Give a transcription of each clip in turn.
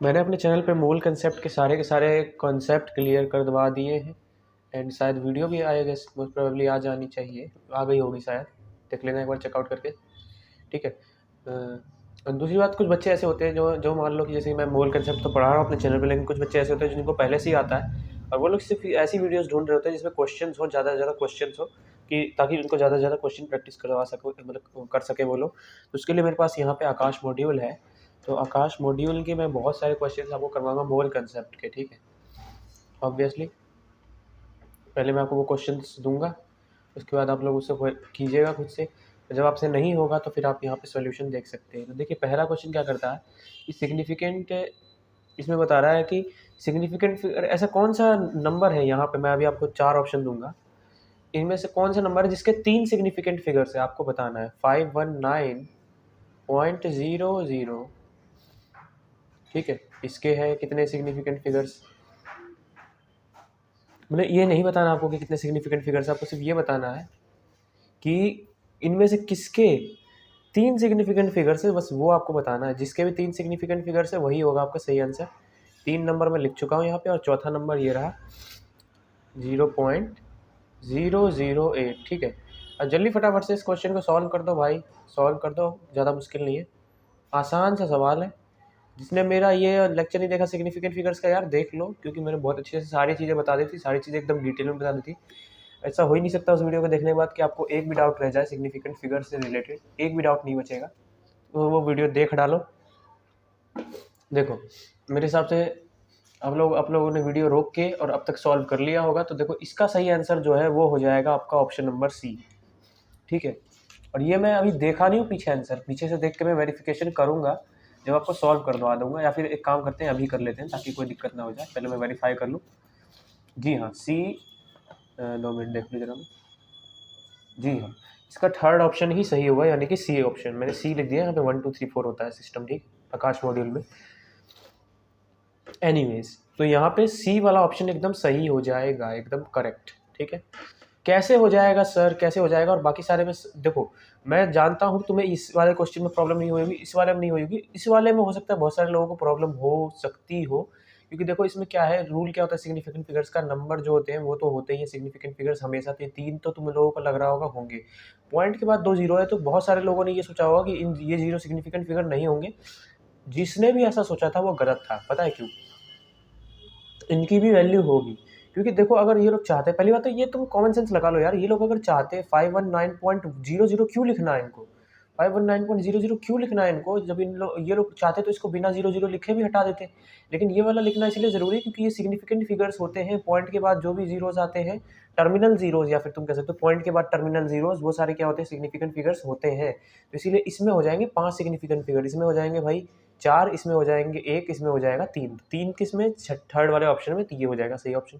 मैंने अपने चैनल पे मोल कंसेप्ट के सारे कॉन्सेप्ट क्लियर करवा दिए हैं। एंड शायद वीडियो भी आएगा, मोस्ट प्रोबेबली आ जानी चाहिए, आ गई होगी शायद। देख लेना एक बार चेकआउट करके, ठीक है। और दूसरी बात, कुछ बच्चे ऐसे होते हैं जो जो मान लो कि जैसे मैं मोल कंसेप्ट तो पढ़ा रहा हूँ अपने चैनल पे, लेकिन कुछ बच्चे ऐसे होते हैं जिनको पहले से ही आता है और वो लोग सिर्फ ऐसी वीडियोस ढूंढ रहे होते हैं जिसमें क्वेश्चन हो, ज़्यादा से ज़्यादा क्वेश्चन हो, कि ताकि उनको ज़्यादा से ज़्यादा क्वेश्चन प्रैक्टिस करवा सको, मतलब कर सके वो लोग। तो उसके लिए मेरे पास यहाँ पे आकाश मॉड्यूल है। तो आकाश मॉड्यूल के मैं बहुत सारे क्वेश्चन आपको करवाऊंगा मोल कंसेप्ट के, ठीक है। ऑब्वियसली पहले मैं आपको वो क्वेश्चंस दूंगा, उसके बाद आप लोग उससे कीजिएगा खुद से। जब आपसे नहीं होगा तो फिर आप यहाँ पे सॉल्यूशन देख सकते हैं। तो देखिए पहला क्वेश्चन क्या करता है कि सिग्निफिकेंट, इसमें बता रहा है कि सिग्निफिकेंट फिगर ऐसा कौन सा नंबर है। यहाँ पे मैं अभी आपको 4 ऑप्शन दूंगा, इनमें से कौन सा नंबर है जिसके 3 सिग्निफिकेंट फिगर्स है, आपको बताना है। 519.00, ठीक है। इसके हैं कितने सिग्निफिकेंट फिगर्स, मतलब ये नहीं बताना आपको कि कितने सिग्निफिकेंट फिगर्स, आपको सिर्फ ये बताना है कि इनमें से किसके 3 सिग्निफिकेंट फिगर्स है, बस वो आपको बताना है। जिसके भी 3 सिग्निफिकेंट फिगर्स है वही होगा आपका सही आंसर। 3 नंबर मैं लिख चुका हूँ यहाँ पे, और चौथा नंबर ये रहा 0.008, ठीक है। और जल्दी फटाफट से इस क्वेश्चन को सॉल्व कर दो भाई, सॉल्व कर दो, ज़्यादा मुश्किल नहीं है, आसान सा सवाल है। जिसने मेरा ये लेक्चर नहीं देखा सिग्निफिकेंट फिगर्स का, यार देख लो, क्योंकि मैंने बहुत अच्छे से सारी चीज़ें बता दी थी, सारी चीज़ें एकदम डिटेल में बता दी थी। ऐसा हो ही नहीं सकता उस वीडियो को देखने के बाद कि आपको एक भी डाउट रह जाए सिग्निफिकेंट फिगर से रिलेटेड, एक भी डाउट नहीं बचेगा। तो वो वीडियो देख डालो। देखो मेरे हिसाब से आप लोगों ने वीडियो रोक के और अब तक सॉल्व कर लिया होगा। तो देखो इसका सही आंसर जो है वो हो जाएगा आपका ऑप्शन नंबर सी, ठीक है। और ये मैं अभी देखा नहीं हूँ पीछे आंसर, पीछे से देख के मैं वेरिफिकेशन करूँगा जब आपको सॉल्व करवा दूंगा, या फिर एक काम करते हैं अभी कर लेते हैं ताकि कोई दिक्कत ना हो जाए, पहले मैं वेरीफाई कर लूँ। जी हाँ सी, 2 मिनट देख लो जरा मैं। जी हाँ, इसका थर्ड ऑप्शन ही सही होगा, यानी कि सी ऑप्शन, मैंने सी लिख दिया, यहाँ पे 1 2 3 4 होता है सिस्टम, ठीक, आकाश मॉड्यूल में। एनीवेज, तो यहाँ पे सी वाला ऑप्शन एकदम सही हो जाएगा, एकदम करेक्ट, ठीक है। कैसे हो जाएगा सर, कैसे हो जाएगा, और बाकी सारे में देखो मैं जानता हूँ तुम्हें इस वाले क्वेश्चन में प्रॉब्लम नहीं होगी, इस वाले में नहीं होगी, इस वाले में हो सकता है बहुत सारे लोगों को प्रॉब्लम हो सकती हो। क्योंकि देखो इसमें क्या है, रूल क्या होता है, सिग्निफिकेंट फिगर्स का नंबर जो होते हैं वो तो होते ही है, सिग्निफिकेंट फिगर्स हमेशा थे 3, तो तुम लोगों को लग रहा होगा होंगे। पॉइंट के बाद 2 जीरो है, तो बहुत सारे लोगों ने ये सोचा होगा कि इन ये 0 सिग्निफिकेंट फिगर नहीं होंगे। जिसने भी ऐसा सोचा था वो गलत था, पता है क्यों? इनकी भी वैल्यू होगी, क्योंकि देखो अगर ये लोग चाहते, पहली बात तो ये तुम कॉमन सेंस लगा लो यार, ये लोग अगर चाहते 519.00 क्यों लिखना है इनको, 519.00 क्यों लिखना है इनको, जब ये लोग चाहते तो इसको बिना 00 लिखे भी हटा देते। लेकिन ये वाला लिखना इसलिए ज़रूरी है क्योंकि ये सिग्निफिकेंट फिगर्स होते हैं, पॉइंट के बाद जो भी जीरोज आते हैं, टर्मिनल जीरोज, या फिर तुम कह सकते हो पॉइंट के बाद टर्मिनल जीरोज, वो सारे क्या होते हैं, सिग्निफिकेंट फिगर्स होते हैं। तो इसीलिए इसमें हो जाएंगे 5 सिग्निफिकेंट फिगर, इसमें हो जाएंगे भाई 4, इसमें हो जाएंगे 1, इसमें हो जाएगा 3, 3 किस में, थर्ड वाले ऑप्शन में, तो ये हो जाएगा सही ऑप्शन।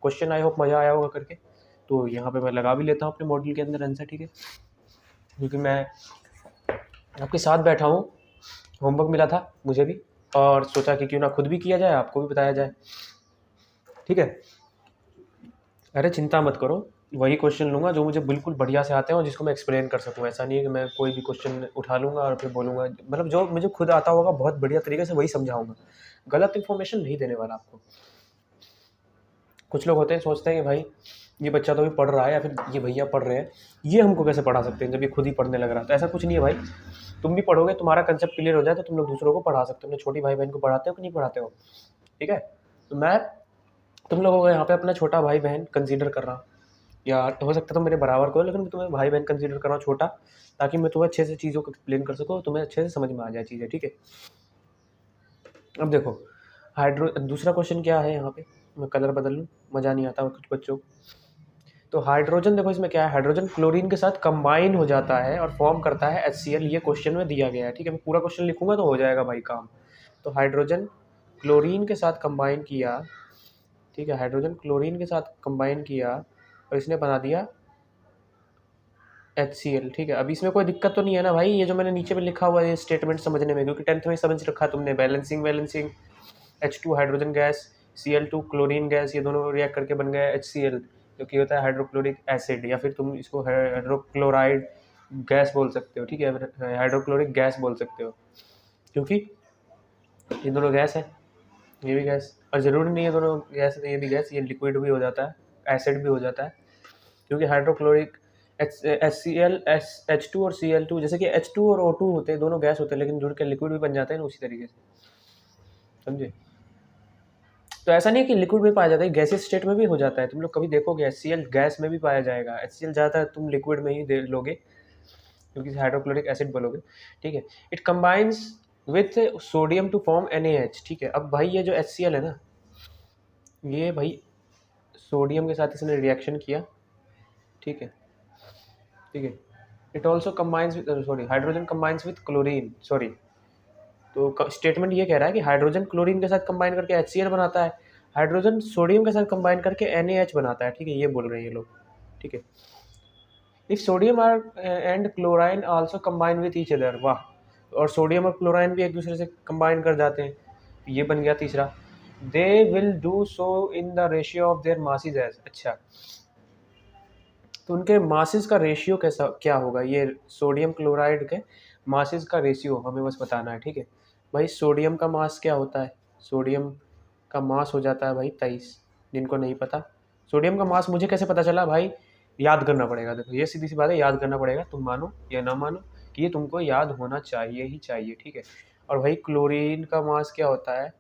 क्वेश्चन आई होप मज़ा आया होगा करके। तो यहाँ पे मैं लगा भी लेता हूँ अपने मॉडल के अंदर आंसर, ठीक है, क्योंकि मैं आपके साथ बैठा हूँ, होमवर्क मिला था मुझे भी, और सोचा कि क्यों ना खुद भी किया जाए, आपको भी बताया जाए, ठीक है। अरे चिंता मत करो, वही क्वेश्चन लूँगा जो मुझे बिल्कुल बढ़िया से आते हैं और जिसको मैं एक्सप्लेन कर सकूँ। ऐसा नहीं है कि मैं कोई भी क्वेश्चन उठा लूँगा और फिर बोलूँगा, मतलब जो मुझे खुद आता होगा बहुत बढ़िया तरीके से वही समझाऊँगा, गलत इन्फॉर्मेशन नहीं देने वाला आपको। कुछ लोग होते हैं सोचते हैं कि भाई ये बच्चा तो भी पढ़ रहा है, या फिर ये भैया पढ़ रहे हैं, ये हमको कैसे पढ़ा सकते हैं जब ये खुद ही पढ़ने लग रहा है। तो ऐसा कुछ नहीं है भाई, तुम भी पढ़ोगे, तुम्हारा कंसेप्ट क्लियर हो जाए तो तुम लोग दूसरों को पढ़ा सकते हो। अपने छोटी भाई बहन को पढ़ाते हो कि नहीं पढ़ाते हो, ठीक है। तो मैं तुम लोगों को यहाँ पे अपना छोटा भाई बहन कंसीडर कर रहा हूँ, या हो सकता है तुम मेरे बराबर को, लेकिन मैं तुम्हें भाई बहन कंसीडर कर रहा हूँ छोटा, ताकि मैं तुम्हें अच्छे से चीज़ों को एक्सप्लेन कर सकूँ, तुम्हें अच्छे से समझ में आ जाए चीज़ें, ठीक है। अब देखो दूसरा क्वेश्चन क्या है यहाँ पे, मैं कलर बदल लूँ, मज़ा नहीं आता कुछ बच्चों को। तो हाइड्रोजन, देखो इसमें क्या है, हाइड्रोजन क्लोरीन के साथ कंबाइन हो जाता है और फॉर्म करता है HCl, ये क्वेश्चन में दिया गया है, ठीक है। मैं पूरा क्वेश्चन लिखूंगा तो हो जाएगा भाई काम। तो हाइड्रोजन क्लोरीन के साथ कंबाइन किया, ठीक है, हाइड्रोजन क्लोरीन के साथ कंबाइन किया और इसने बना दिया HCl, ठीक है। अभी इसमें कोई दिक्कत तो नहीं है ना भाई, ये जो मैंने नीचे में लिखा हुआ है ये स्टेटमेंट समझने में, क्योंकि 10th में समझ रखा है तुमने, balancing H2 hydrogen gas, Cl2 chlorine gas, ये दोनों रिएक्ट करके बन गया HCl, जो कि होता है हाइड्रोक्लोरिक एसिड, या फिर तुम इसको हाइड्रोक्लोराइड गैस बोल सकते हो, ठीक है, हाइड्रोक्लोरिक गैस बोल सकते हो। क्योंकि ये दोनों गैस है, ये भी गैस, और ज़रूरी नहीं है दोनों गैस है तो ये भी गैस, ये लिक्विड भी हो जाता है, एसिड भी हो जाता है, क्योंकि हाइड्रोक्लोरिक HCl H2 और Cl2, जैसे कि H2 और O2 होते हैं, दोनों गैस होते हैं लेकिन जुड़ के लिक्विड भी बन जाते हैं ना, उसी तरीके से, समझे। तो ऐसा नहीं है कि लिक्विड में पाया जाता है, गैसेस स्टेट में भी हो जाता है। तुम लोग कभी देखोगे HCl गैस में भी पाया जाएगा, HCl ज़्यादातर तुम लिक्विड में ही दे लोगे क्योंकि हाइड्रोक्लोरिक एसिड बोलोगे, ठीक है। It combines with sodium to form NaH, ठीक है। अब भाई ये जो HCl है ना, ये भाई सोडियम के साथ इसने रिएक्शन किया, ठीक है, ठीक है। It also combines with, sorry, hydrogen combines with chlorine, sorry, तो स्टेटमेंट ये कह रहा है कि हाइड्रोजन क्लोरीन के साथ कंबाइन करके HCl बनाता है, हाइड्रोजन सोडियम के साथ कंबाइन करके NaH बनाता है, ठीक है, ये बोल रहे हैं ये लोग, ठीक है। If sodium are and chlorine also combine with each other, वाह, और सोडियम और क्लोराइन भी एक दूसरे से कंबाइन कर जाते हैं, ये बन गया तीसरा। They will do so in the ratio of their masses as, अच्छा, तो उनके मासेस का रेशियो कैसा क्या होगा, ये सोडियम क्लोराइड के मासेस का रेशियो हमें बस बताना है, ठीक है। भाई सोडियम का मास क्या होता है, सोडियम का मास हो जाता है भाई 23, जिनको नहीं पता सोडियम का मास मुझे कैसे पता चला भाई, याद करना पड़ेगा, देखो ये सीधी सी बात है, याद करना पड़ेगा, तुम मानो या ना मानो कि ये तुमको याद होना चाहिए ही चाहिए, ठीक है। और भाई क्लोरीन का मास क्या होता है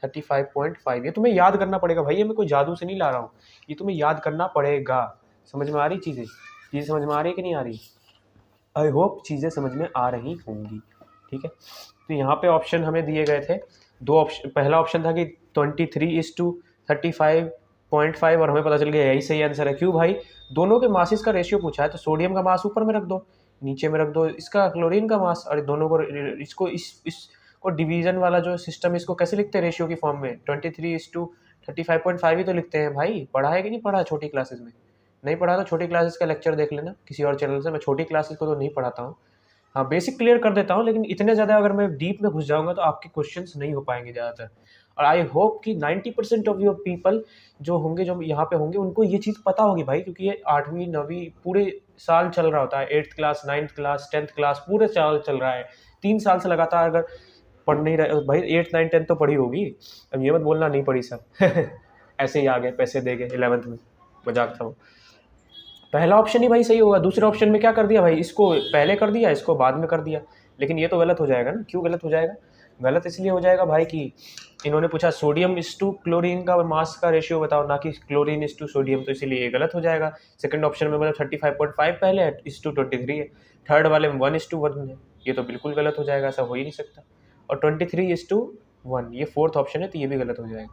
35.5, ये तुम्हें याद करना पड़ेगा भाई, ये मैं कोई जादू से नहीं ला रहा हूँ, ये तुम्हें याद करना पड़ेगा। समझ में आ रही चीज़ें समझ में आ रही है कि नहीं आ रही, आई होप चीज़ें समझ में आ रही होंगी, ठीक है। तो यहाँ पे ऑप्शन हमें दिए गए थे दो ऑप्शन, पहला ऑप्शन था कि 23:35.5 और हमें पता चल गया यही सही आंसर है। क्यों भाई, दोनों के मासिस का रेशियो पूछा है तो सोडियम का मास ऊपर में रख दो, नीचे में रख दो इसका क्लोरीन का मास, और दोनों को इसको इसको डिवीजन वाला जो सिस्टम, इसको कैसे लिखते हैं रेशियो की फॉर्म में, 23:35.5 ही तो लिखते हैं भाई। पढ़ा है कि नहीं पढ़ा छोटी क्लासेस में, नहीं पढ़ा तो छोटी क्लासेस का लेक्चर देख लेना किसी और चैनल से, मैं छोटी क्लासेस को तो नहीं पढ़ाता हूँ, हाँ बेसिक क्लियर कर देता हूँ, लेकिन इतने ज़्यादा अगर मैं डीप में घुस जाऊँगा तो आपके क्वेश्चंस नहीं हो पाएंगे ज़्यादातर। और आई होप कि 90% ऑफ योर पीपल जो होंगे, जो यहाँ पे होंगे, उनको ये चीज़ पता होगी भाई, क्योंकि ये 8वीं 9वीं पूरे साल चल रहा होता है, 8th class 9th class 10th class पूरे साल चल रहा है, 3 साल से लगातार अगर पढ़ नहीं रहे भाई, 8th 9th 10th तो पढ़ी होगी, अब ये मत बोलना नहीं पढ़ी सब ऐसे ही आ गए पैसे दे गए 11th में, मजाक था वो। पहला ऑप्शन ही भाई सही होगा, दूसरे ऑप्शन में क्या कर दिया भाई, इसको पहले कर दिया इसको बाद में कर दिया, लेकिन ये तो गलत हो जाएगा ना। क्यों गलत हो जाएगा, गलत इसलिए हो जाएगा भाई कि इन्होंने पूछा सोडियम इस टू क्लोरीन का मास का रेशियो बताओ, ना कि क्लोरीन इस टू सोडियम, तो इसीलिए ये गलत हो जाएगा। सेकंड ऑप्शन में मतलब 35.5 पहले है, इस टू 23 है, थर्ड वाले में 1:1 है, ये तो बिल्कुल गलत हो जाएगा, ऐसा हो ही नहीं सकता। और 23:1 ये फोर्थ ऑप्शन है, तो ये भी गलत हो जाएगा।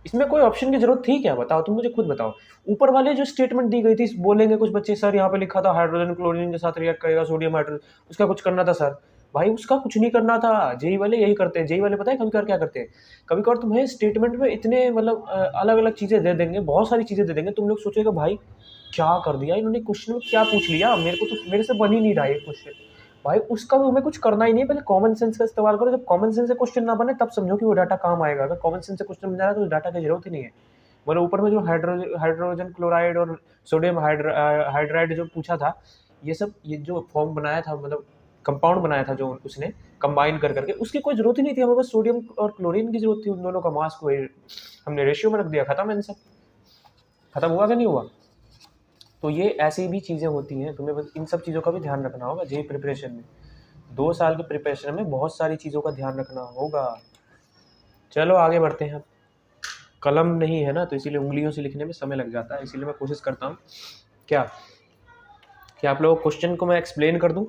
इसमें कोई ऑप्शन की जरूरत थी क्या, बताओ तुम मुझे खुद बताओ। ऊपर वाले जो स्टेटमेंट दी गई थी, बोलेंगे कुछ बच्चे सर यहाँ पे लिखा था हाइड्रोजन क्लोरीन के साथ रिएक्ट करेगा सोडियम हाइड्रोजन, उसका कुछ करना था सर, भाई उसका कुछ नहीं करना था। जेई वाले यही करते हैं, जेई वाले पता है कभी कभार क्या करते हैं, कभी कभार तुम्हें स्टेटमेंट में इतने मतलब अलग अलग चीजें दे देंगे, बहुत सारी चीजें दे देंगे, तुम लोग सोचेगा भाई क्या कर दिया इन्होंने, क्वेश्चन में क्या पूछ लिया, मेरे को तो मेरे से बन ही नहीं रहा है क्वेश्चन। भाई उसका तो तुम्हें कुछ करना ही नहीं, पहले कॉमन सेंस का इस्तेमाल करो, जब कॉमन सेंस से क्वेश्चन ना बने तब समझो कि वो डाटा काम आएगा, अगर कॉमन सेंस से क्वेश्चन बन जा रहा है तो डाटा की जरूरत ही नहीं है। मतलब ऊपर में जो हाइड्रोजन क्लोराइड और सोडियम हाइड्राइड जो पूछा था, ये सब ये जो फॉर्म बनाया था, मतलब कंपाउंड बनाया था जो उसने कंबाइन कर करके, उसकी कोई जरूरत ही नहीं थी, हमें बस सोडियम और क्लोरीन की जरूरत थी, उन दोनों का मास को हमने रेशियो में रख दिया, खत्म है, इनसे खत्म हुआ कि नहीं हुआ। तो ये ऐसी भी चीज़ें होती हैं, तुम्हें बस इन सब चीज़ों का भी ध्यान रखना होगा जेई प्रिपरेशन में, 2 साल के प्रिपरेशन में बहुत सारी चीज़ों का ध्यान रखना होगा। चलो आगे बढ़ते हैं। कलम नहीं है ना, तो इसीलिए उंगलियों से लिखने में समय लग जाता है, इसीलिए मैं कोशिश करता हूँ क्या कि आप लोगों को क्वेश्चन को मैं एक्सप्लेन कर दूँ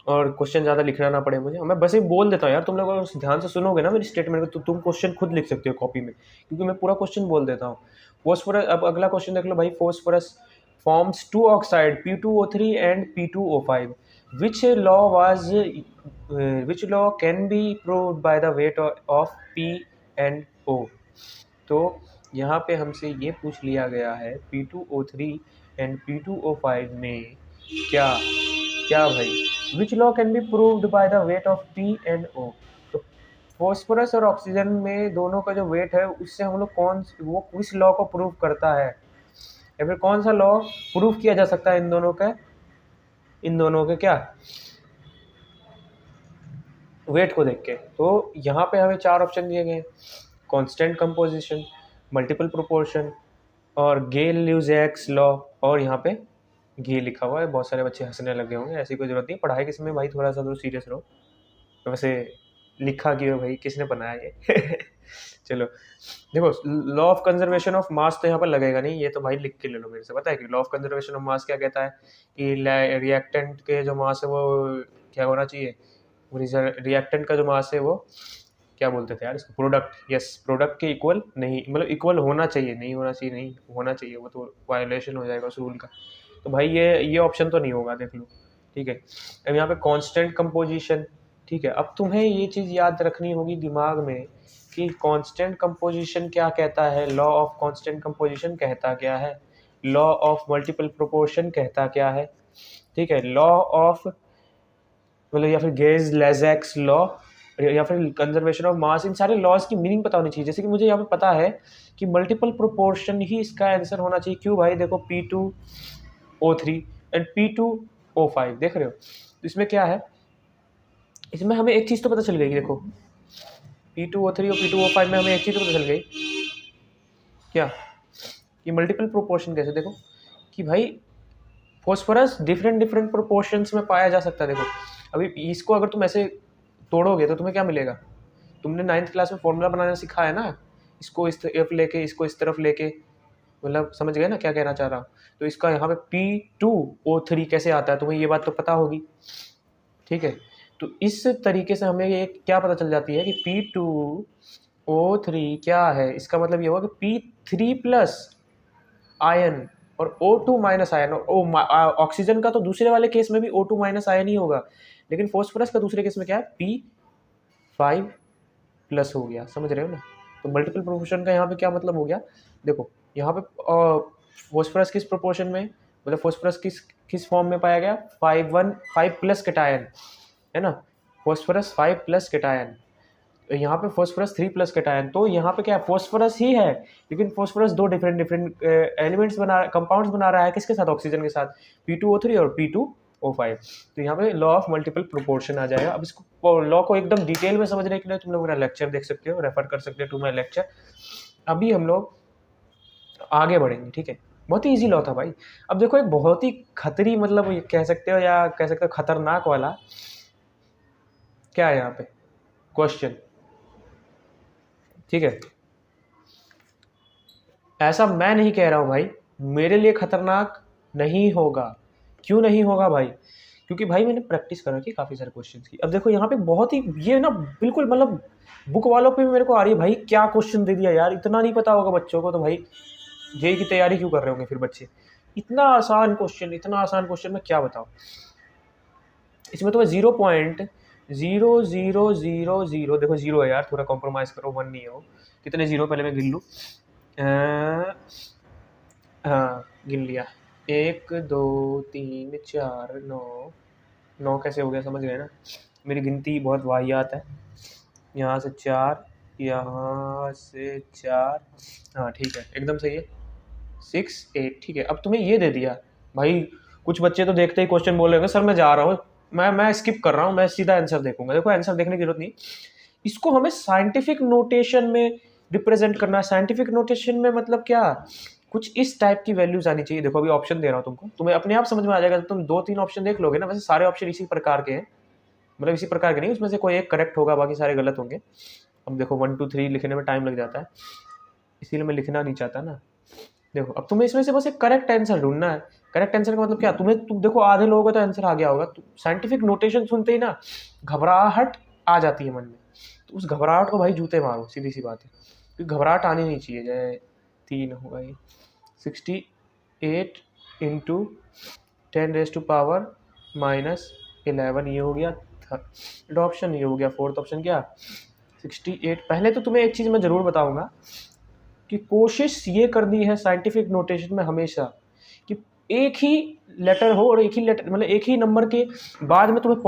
और क्वेश्चन ज़्यादा लिखना ना पड़े मुझे, मैं बस ही बोल देता हूँ यार, तुम लोग अगर ध्यान से सुनोगे ना मेरी स्टेटमेंट को तो तुम क्वेश्चन खुद लिख सकते हो कॉपी में, क्योंकि मैं पूरा क्वेश्चन बोल देता हूँ। फोस्फोरस, अब अगला क्वेश्चन देख लो भाई, phosphorus forms 2 oxide P2O3 and P2O5, which law can be proved by the weight of P and O। तो यहाँ पे हमसे ये पूछ लिया गया है P2O3 and P2O5 में क्या क्या भाई, which law can be proved by the weight of P and O। तो फॉस्फोरस और ऑक्सीजन में दोनों का जो वेट है उससे हम लोग वो किस लॉ को प्रूव करता है, या फिर कौन सा लॉ प्रूफ किया जा सकता है इन दोनों के क्या, वेट को देख के। तो यहाँ पे हमें 4 ऑप्शन दिए गए हैं, कांस्टेंट कंपोजिशन, मल्टीपल प्रोपोर्शन और गेल ल्यूजेक्स लॉ, और यहाँ पे गे लिखा हुआ है। बहुत सारे बच्चे हंसने लगे होंगे, ऐसी कोई जरूरत नहीं, पढ़ाई के समय भाई थोड़ा सा तो सीरियस रहो। वैसे लिखा क्यों है भाई, किसने बनाया ये चलो देखो, law of conservation of mass तो यहाँ पर लगेगा नहीं, ये तो भाई लिख के ले लो मेरे से। पता है कि law of conservation of mass क्या कहता है कि रिएक्टेंट के जो मास है वो क्या होना चाहिए, रिएक्टेंट का जो मास है वो क्या बोलते थे यार इसको, प्रोडक्ट, यस, प्रोडक्ट के इक्वल नहीं, मतलब इक्वल होना चाहिए, नहीं होना चाहिए, नहीं होना चाहिए, वो तो वायोलेशन हो जाएगा उस रूल का। तो भाई ये ऑप्शन तो नहीं होगा, देख लो, ठीक है। अब यहाँ पे कांस्टेंट कंपोजिशन, ठीक है। अब तुम्हें ये चीज़ याद रखनी होगी दिमाग में कि कांस्टेंट कंपोजिशन क्या कहता है, लॉ ऑफ कांस्टेंट कंपोजिशन कहता क्या है, लॉ ऑफ मल्टीपल प्रोपोर्शन कहता क्या है, ठीक है, लॉ ऑफ मतलब या फिर गेज लेजैक्स लॉ या फिर कंजर्वेशन ऑफ मास, इन सारे लॉज की मीनिंग पता होनी चाहिए। जैसे कि मुझे यहाँ पे पता है कि मल्टीपल प्रोपोर्शन ही इसका आंसर होना चाहिए। क्यों भाई, देखो P2O3 एंड P2O5 देख रहे हो, तो इसमें क्या है, इसमें हमें एक चीज़ तो पता चल गई, देखो P2O3 और P2O5 में हमें एक चीज़ तो पता चल गई, क्या, कि मल्टीपल प्रोपोर्शन कैसे, देखो कि भाई फॉस्फोरस डिफरेंट डिफरेंट प्रोपोर्शंस में पाया जा सकता है। देखो अभी इसको अगर तुम ऐसे तोड़ोगे तो तुम्हें क्या मिलेगा, तुमने 9th क्लास में फॉर्मूला बनाना सिखा है ना, इसको इस तरफ लेके इसको इस तरफ लेके, मतलब समझ गए ना क्या कहना चाह रहा हूँ। तो इसका यहाँ पे P2O3 कैसे आता है, तुम्हें ये बात तो पता होगी, ठीक है। तो इस तरीके से हमें ये क्या पता चल जाती है कि P2O3 क्या है, इसका मतलब ये होगा कि P3+ आयन और O2- आयन, और ऑक्सीजन का तो दूसरे वाले केस में भी O2- आयन ही होगा, लेकिन फॉस्फोरस का दूसरे केस में क्या है, P5+ हो गया, समझ रहे हो ना। तो मल्टीपल प्रोपोर्शन का यहाँ पे क्या मतलब हो गया, देखो यहाँ पे फॉस्फोरस किस प्रोपोर्शन में, मतलब फॉस्फोरस किस फॉर्म में पाया गया, 5+ कैटायन है ना, फॉस्फोरस 5+ कैटायन, यहाँ पे फॉस्फोरस 3+ कैटायन। तो यहाँ पे क्या है, फॉस्फोरस ही है, लेकिन फॉस्फोरस दो डिफरेंट डिफरेंट एलिमेंट्स कंपाउंड्स बना रहा है, किसके साथ, ऑक्सीजन के साथ, P2O3 और P2O5। तो यहाँ पे लॉ ऑफ मल्टीपल प्रोपोर्शन आ जाएगा। अब इसको लॉ को एकदम डिटेल में समझने के लिए तुम लोग मेरा लेक्चर देख सकते हो, रेफर कर सकते हो टू माई लेक्चर। अभी हम लोग आगे बढ़ेंगे, ठीक है। बहुत ही ईजी लॉ था भाई। अब देखो एक बहुत ही खतरी, मतलब कह सकते हो या कह सकते हो खतरनाक वाला क्या है यहाँ पे क्वेश्चन, ठीक है। ऐसा मैं नहीं कह रहा हूँ भाई, मेरे लिए खतरनाक नहीं होगा। क्यों नहीं होगा भाई, क्योंकि भाई मैंने प्रैक्टिस कर रखी काफ़ी सारे क्वेश्चंस की। अब देखो यहाँ पे बहुत ही ये ना बिल्कुल मतलब बुक वालों पे भी मेरे को आ रही है भाई, क्या क्वेश्चन दे दिया यार, इतना नहीं पता होगा बच्चों को, तो भाई जेई की तैयारी क्यों कर रहे होंगे फिर बच्चे। इतना आसान क्वेश्चन, इतना आसान क्वेश्चन मैं क्या बताऊँ। इसमें तो 0.0000, देखो जीरो है यार, थोड़ा कॉम्प्रोमाइज़ करो, 1 नहीं हो, कितने जीरो पहले मैं गिन लूँ, हाँ गिन लिया, 1 2 3 4 9, 9 कैसे हो गया, समझ गए ना, मेरी गिनती बहुत वाहियात है। यहाँ से 4, यहाँ से 4, हाँ ठीक है एकदम सही है, 6 8, ठीक है। अब तुम्हें ये दे दिया भाई, कुछ बच्चे तो देखते ही क्वेश्चन बोल रहे होंगे सर मैं जा रहा हूँ, मैं स्किप कर रहा हूँ, मैं सीधा आंसर देखूंगा। देखो आंसर देखने की जरूरत नहीं, इसको हमें साइंटिफिक नोटेशन में रिप्रेजेंट करना है। साइंटिफिक नोटेशन में मतलब क्या, कुछ इस टाइप की वैल्यूज आनी चाहिए। देखो अभी ऑप्शन दे रहा हूँ तुमको, तुम्हें अपने आप समझ में आ जाएगा, तुम 2-3 ऑप्शन देख लोगे ना, वैसे सारे ऑप्शन इसी प्रकार के हैं, मतलब इसी प्रकार के नहीं, उसमें से कोई एक करेक्ट होगा, बाकी सारे गलत होंगे। अब देखो 1 2 3 लिखने में टाइम लग जाता है, इसीलिए मैं लिखना नहीं चाहता ना। देखो अब तुम्हें इसमें से बस एक करेक्ट आंसर ढूंढना है। करेक्ट आंसर का मतलब क्या, तुम देखो आधे लोगों का तो आंसर आ गया होगा, साइंटिफिक नोटेशन सुनते ही ना घबराहट आ जाती है मन में, तो उस घबराहट को भाई जूते मारो, सीधी सी बात है, क्योंकि घबराहट आनी नहीं चाहिए। जय 3 होगा ये, 68 इंटू 10⁻⁻11 ये हो गया थर्ड ऑप्शन, ये हो गया फोर्थ ऑप्शन क्या 68। पहले तो तुम्हें एक चीज़ मैं ज़रूर बताऊंगा कि कोशिश ये करनी है साइंटिफिक नोटेशन में हमेशा कि एक ही लेटर हो और एक ही लेटर मतलब एक ही नंबर के बाद में तुम्हें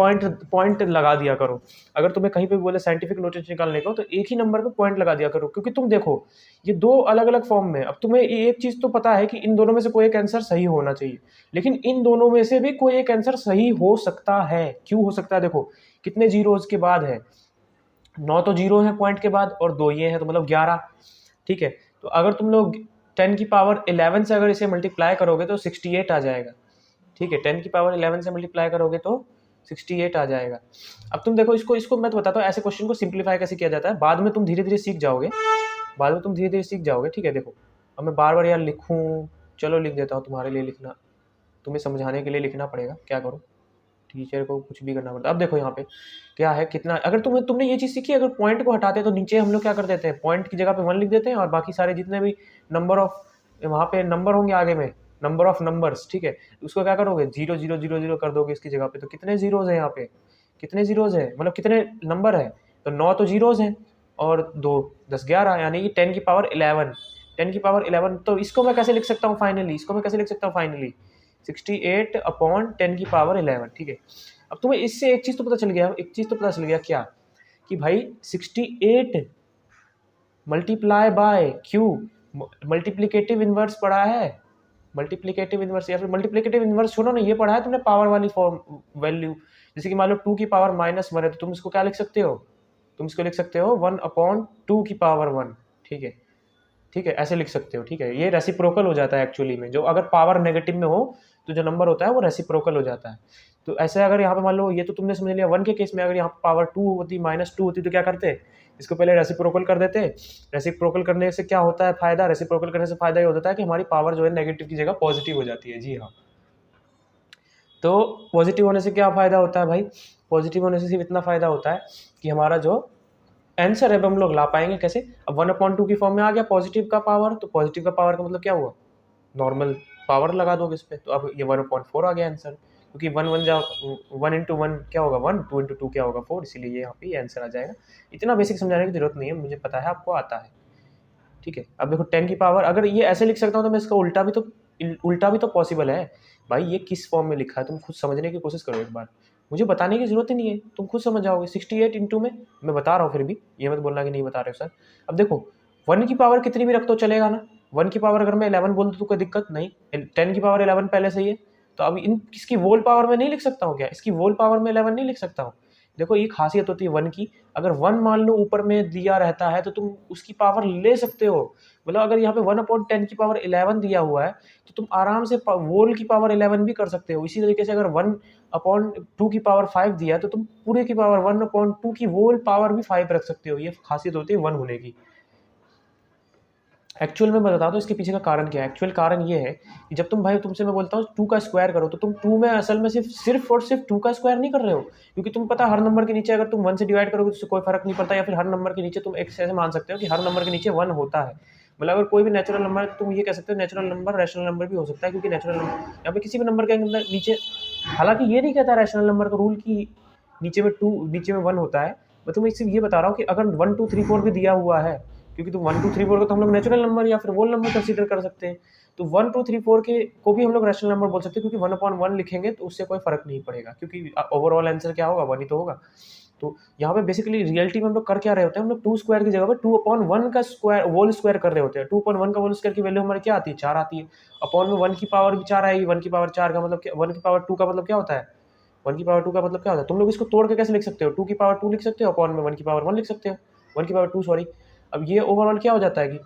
पॉइंट लगा दिया करो। अगर तुम्हें कहीं पे बोले साइंटिफिक नोटेशन निकालने को तो एक ही नंबर पे पॉइंट लगा दिया करो, क्योंकि तुम देखो ये दो अलग अलग फॉर्म में। अब तुम्हें एक चीज़ तो पता है कि इन दोनों में से कोई एक आंसर सही होना चाहिए, लेकिन इन दोनों में से भी कोई एक आंसर सही हो सकता है। क्यों हो सकता है, देखो कितने जीरोज के बाद है, 9 तो जीरो है पॉइंट के बाद और 2 ये है, तो मतलब 11, ठीक है। तो अगर तुम लोग 10 की पावर 11 से अगर इसे मल्टीप्लाई करोगे तो 68 आ जाएगा, ठीक है। 10 की पावर 11 से मल्टीप्लाई करोगे तो 68 आ जाएगा। अब तुम देखो इसको मैं तो बताता हूँ ऐसे क्वेश्चन को सिंप्लीफाई कैसे किया जाता है, बाद में तुम धीरे धीरे सीख जाओगे, ठीक है। देखो अब मैं बार बार यार लिखूँ, चलो लिख देता हूँ तुम्हारे लिए, लिखना तुम्हें समझाने के लिए लिखना पड़ेगा, क्या करो, टीचर को कुछ भी करना पड़ता है। अब देखो यहाँ पे क्या है, कितना, अगर तुमने ये चीज़ सीखी, अगर पॉइंट को हटाते हैं तो नीचे हम लोग क्या कर देते हैं, पॉइंट की जगह पे 1 लिख देते हैं और बाकी सारे जितने भी नंबर ऑफ वहाँ पे नंबर होंगे आगे में, नंबर ऑफ नंबर्स, ठीक है, उसको क्या करोगे 0 0 0 0 कर दोगे इसकी जगह पे। तो कितने जीरोज हैं यहाँ पे, कितने जीरोज है, मतलब कितने नंबर है, तो 9 तो जीरोज हैं और 2 10 11, यानी कि 10 की पावर 11, 10 की पावर 11। तो इसको मैं कैसे लिख सकता हूँ फाइनली, 68 अपॉन 10 की पावर 11, ठीक है। अब तुम्हें इससे एक चीज़ तो पता चल गया, क्या कि भाई 68 multiply by Q, multiplicative inverse पढ़ा है, मल्टीप्लिकेटिव इनवर्स, या फिर मल्टीप्लिकेटिव इनवर्स छोड़ो ना, ये पढ़ा है तुमने पावर वाली फॉर्म वैल्यू। जैसे कि मान लो 2 की पावर -1 है, तो तुम इसको क्या लिख सकते हो, 1 अपॉन 2 की पावर 1, ठीक है, ऐसे लिख सकते हो, ठीक है। ये रेसिप्रोकल हो जाता है एक्चुअली में, जो अगर पावर नेगेटिव में हो तो जो नंबर होता है वो रेसिप्रोकल हो जाता है। तो ऐसे अगर यहाँ पे मान लो, ये तो तुमने समझ लिया 1 के केस में, अगर यहाँ पे पावर 2 होती, -2 होती, तो क्या करते, इसको पहले रेसिप्रोकल कर देते। रेसिप्रोकल करने से क्या होता है फायदा, रेसिप्रोकल करने से फायदा ये होता है कि हमारी पावर जो है नेगेटिव की जगह पॉजिटिव हो जाती है, जी हाँ। तो पॉजिटिव होने से क्या फायदा होता है भाई, पॉजिटिव होने से सिर्फ इतना फायदा होता है कि हमारा जो आंसर है हम लोग ला पाएंगे कैसे। अब 1/2 की फॉर्म में आ गया पॉजिटिव का पावर, तो पॉजिटिव का पावर का मतलब क्या हुआ, नॉर्मल पावर लगा दोगे इस पे, तो अब ये 1/4 आ गया आंसर, क्योंकि 1 इंटू 1 क्या होगा 1, 2 इंटू 2 क्या होगा 4, इसीलिए ये यहाँ पे आंसर आ जाएगा। इतना बेसिक समझाने की जरूरत नहीं है, मुझे पता है आपको आता है, ठीक है। अब देखो 10 की पावर, अगर ये ऐसे लिख सकता हूँ तो मैं इसका उल्टा भी तो पॉसिबल है भाई। ये किस फॉर्म में लिखा है तुम खुद समझने की कोशिश करो एक बार, मुझे बताने की जरूरत ही नहीं है, तुम खुद समझ जाओगे। 68 इंटू में मैं बता रहा हूँ, फिर भी ये मत बोलना कि नहीं बता रहे हो सर। अब देखो 1 की पावर कितनी भी रख तो चलेगा ना, 1 की पावर अगर मैं 11 बोल दूँ तो कोई दिक्कत नहीं, 10 की पावर 11 पहले से ही है, तो अब इसकी वोल पावर में नहीं लिख सकता हूँ क्या, इसकी वोल पावर में 11 नहीं लिख सकता हूँ। देखो ये खासियत होती है 1 की, अगर 1 मान लो ऊपर में दिया रहता है तो तुम उसकी पावर ले सकते हो, मतलब अगर यहाँ पे 1/10 की पावर 11 दिया हुआ है तो तुम आराम से वोल की पावर 11 भी कर सकते हो। इसी तरीके से अगर 1/2 की पावर 5 दिया है तो तुम पूरे की पावर 1/2 की वोल पावर भी 5 रख सकते हो। ये खासियत होती है 1 होने की। एक्चुअल में मैं बताता हूँ इसके पीछे का कारण क्या है। एक्चुअल कारण ये है कि जब तुमसे मैं बोलता हूँ 2 का स्क्वायर करो, तो तुम 2 में असल में सिर्फ और सिर्फ 2 का स्क्वायर नहीं कर रहे हो, क्योंकि तुम पता हर नंबर के नीचे अगर तुम 1 से डिवाइड करोगे तो उससे कोई फर्क नहीं पड़ता, या फिर हर नंबर के नीचे तुम एक ऐसे मान सकते हो कि हर नंबर के नीचे 1 होता है। मतलब अगर कोई भी नेचुरल नंबर है तो तुम ये कह सकते हो नेचुरल नंबर रैशनल नंबर भी हो सकता है, क्योंकि नेचुरल नंबर यहाँ पे किसी भी नंबर के अंदर नीचे, हालांकि ये नहीं कहता रैशनल नंबर का रूल की नीचे में 1 होता है। मैं तुम्हें सिर्फ ये बता रहा हूँ कि अगर 1 2 3 4 भी दिया हुआ है, क्योंकि तुम 1 2 3 4 को तो हम लोग नेचुरल नंबर या फिर वोल नंबर कंसीडर कर सकते हैं, तो 1 2 3 4 के को भी हम लोग रैशनल नंबर बोल सकते हैं, क्योंकि 1/1 लिखेंगे तो उससे कोई फर्क नहीं पड़ेगा, क्योंकि ओवरऑल आंसर क्या होगा 1 ही तो होगा। तो यहाँ पे बेसिकली रियलिटी में हम लोग कर क्या रहे होते हैं, हम लोग 2 स्क्वायर की जगह पे 2/1 का स्क्वायर वोल स्क्वायर कर रहे होते हैं। 2/1 का वोल स्क्वायर की वैल्यू हमारी क्या आती है, 4 आती है। अपॉन में 1 की पावर भी 4 आएगी, 1 की पावर 4 का मतलब क्या, 1 की पावर 2 का मतलब क्या होता है, 1 की पावर 2 का मतलब क्या होता है, तुम लोग इसको तोड़ के कैसे लिख सकते हो, 2 की पावर 2 लिख सकते हो, अपॉन में 1 की पावर 1 लिख सकते हो, 1 की पावर 2 सॉरी। अब ये ओवरऑल क्या हो जाता है कि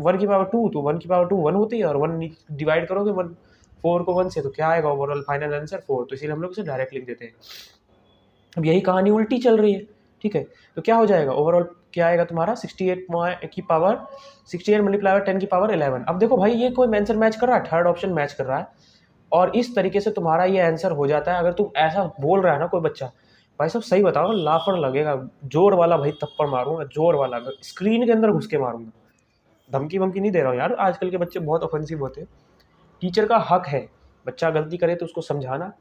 1 की पावर 2, तो 1 की पावर 2 1 होती है, और 1 डिवाइड करोगे 4 को 1 से तो क्या आएगा ओवरऑल फाइनल आंसर 4, तो इसीलिए हम लोग इसे डायरेक्ट लिख देते हैं। अब यही कहानी उल्टी चल रही है, ठीक है। तो क्या हो जाएगा ओवरऑल, क्या आएगा तुम्हारा 68 की पावर 68 मल्टीप्लाई 10 की पावर 11। अब देखो भाई ये कोई आंसर मैच कर रहा है, थर्ड ऑप्शन मैच कर रहा है, और इस तरीके से तुम्हारा ये आंसर हो जाता है। अगर तुम ऐसा बोल रहा है ना कोई बच्चा, भाई साहब सही बताओ, लाफड़ लगेगा, जोर वाला भाई थप्पड़ मारूंगा, जोर वाला स्क्रीन के अंदर घुस के मारूंगा। धमकी वमकी नहीं दे रहा हूँ यार, आजकल के बच्चे बहुत ऑफेंसिव होते हैं। टीचर का हक है बच्चा गलती करे तो उसको समझाना,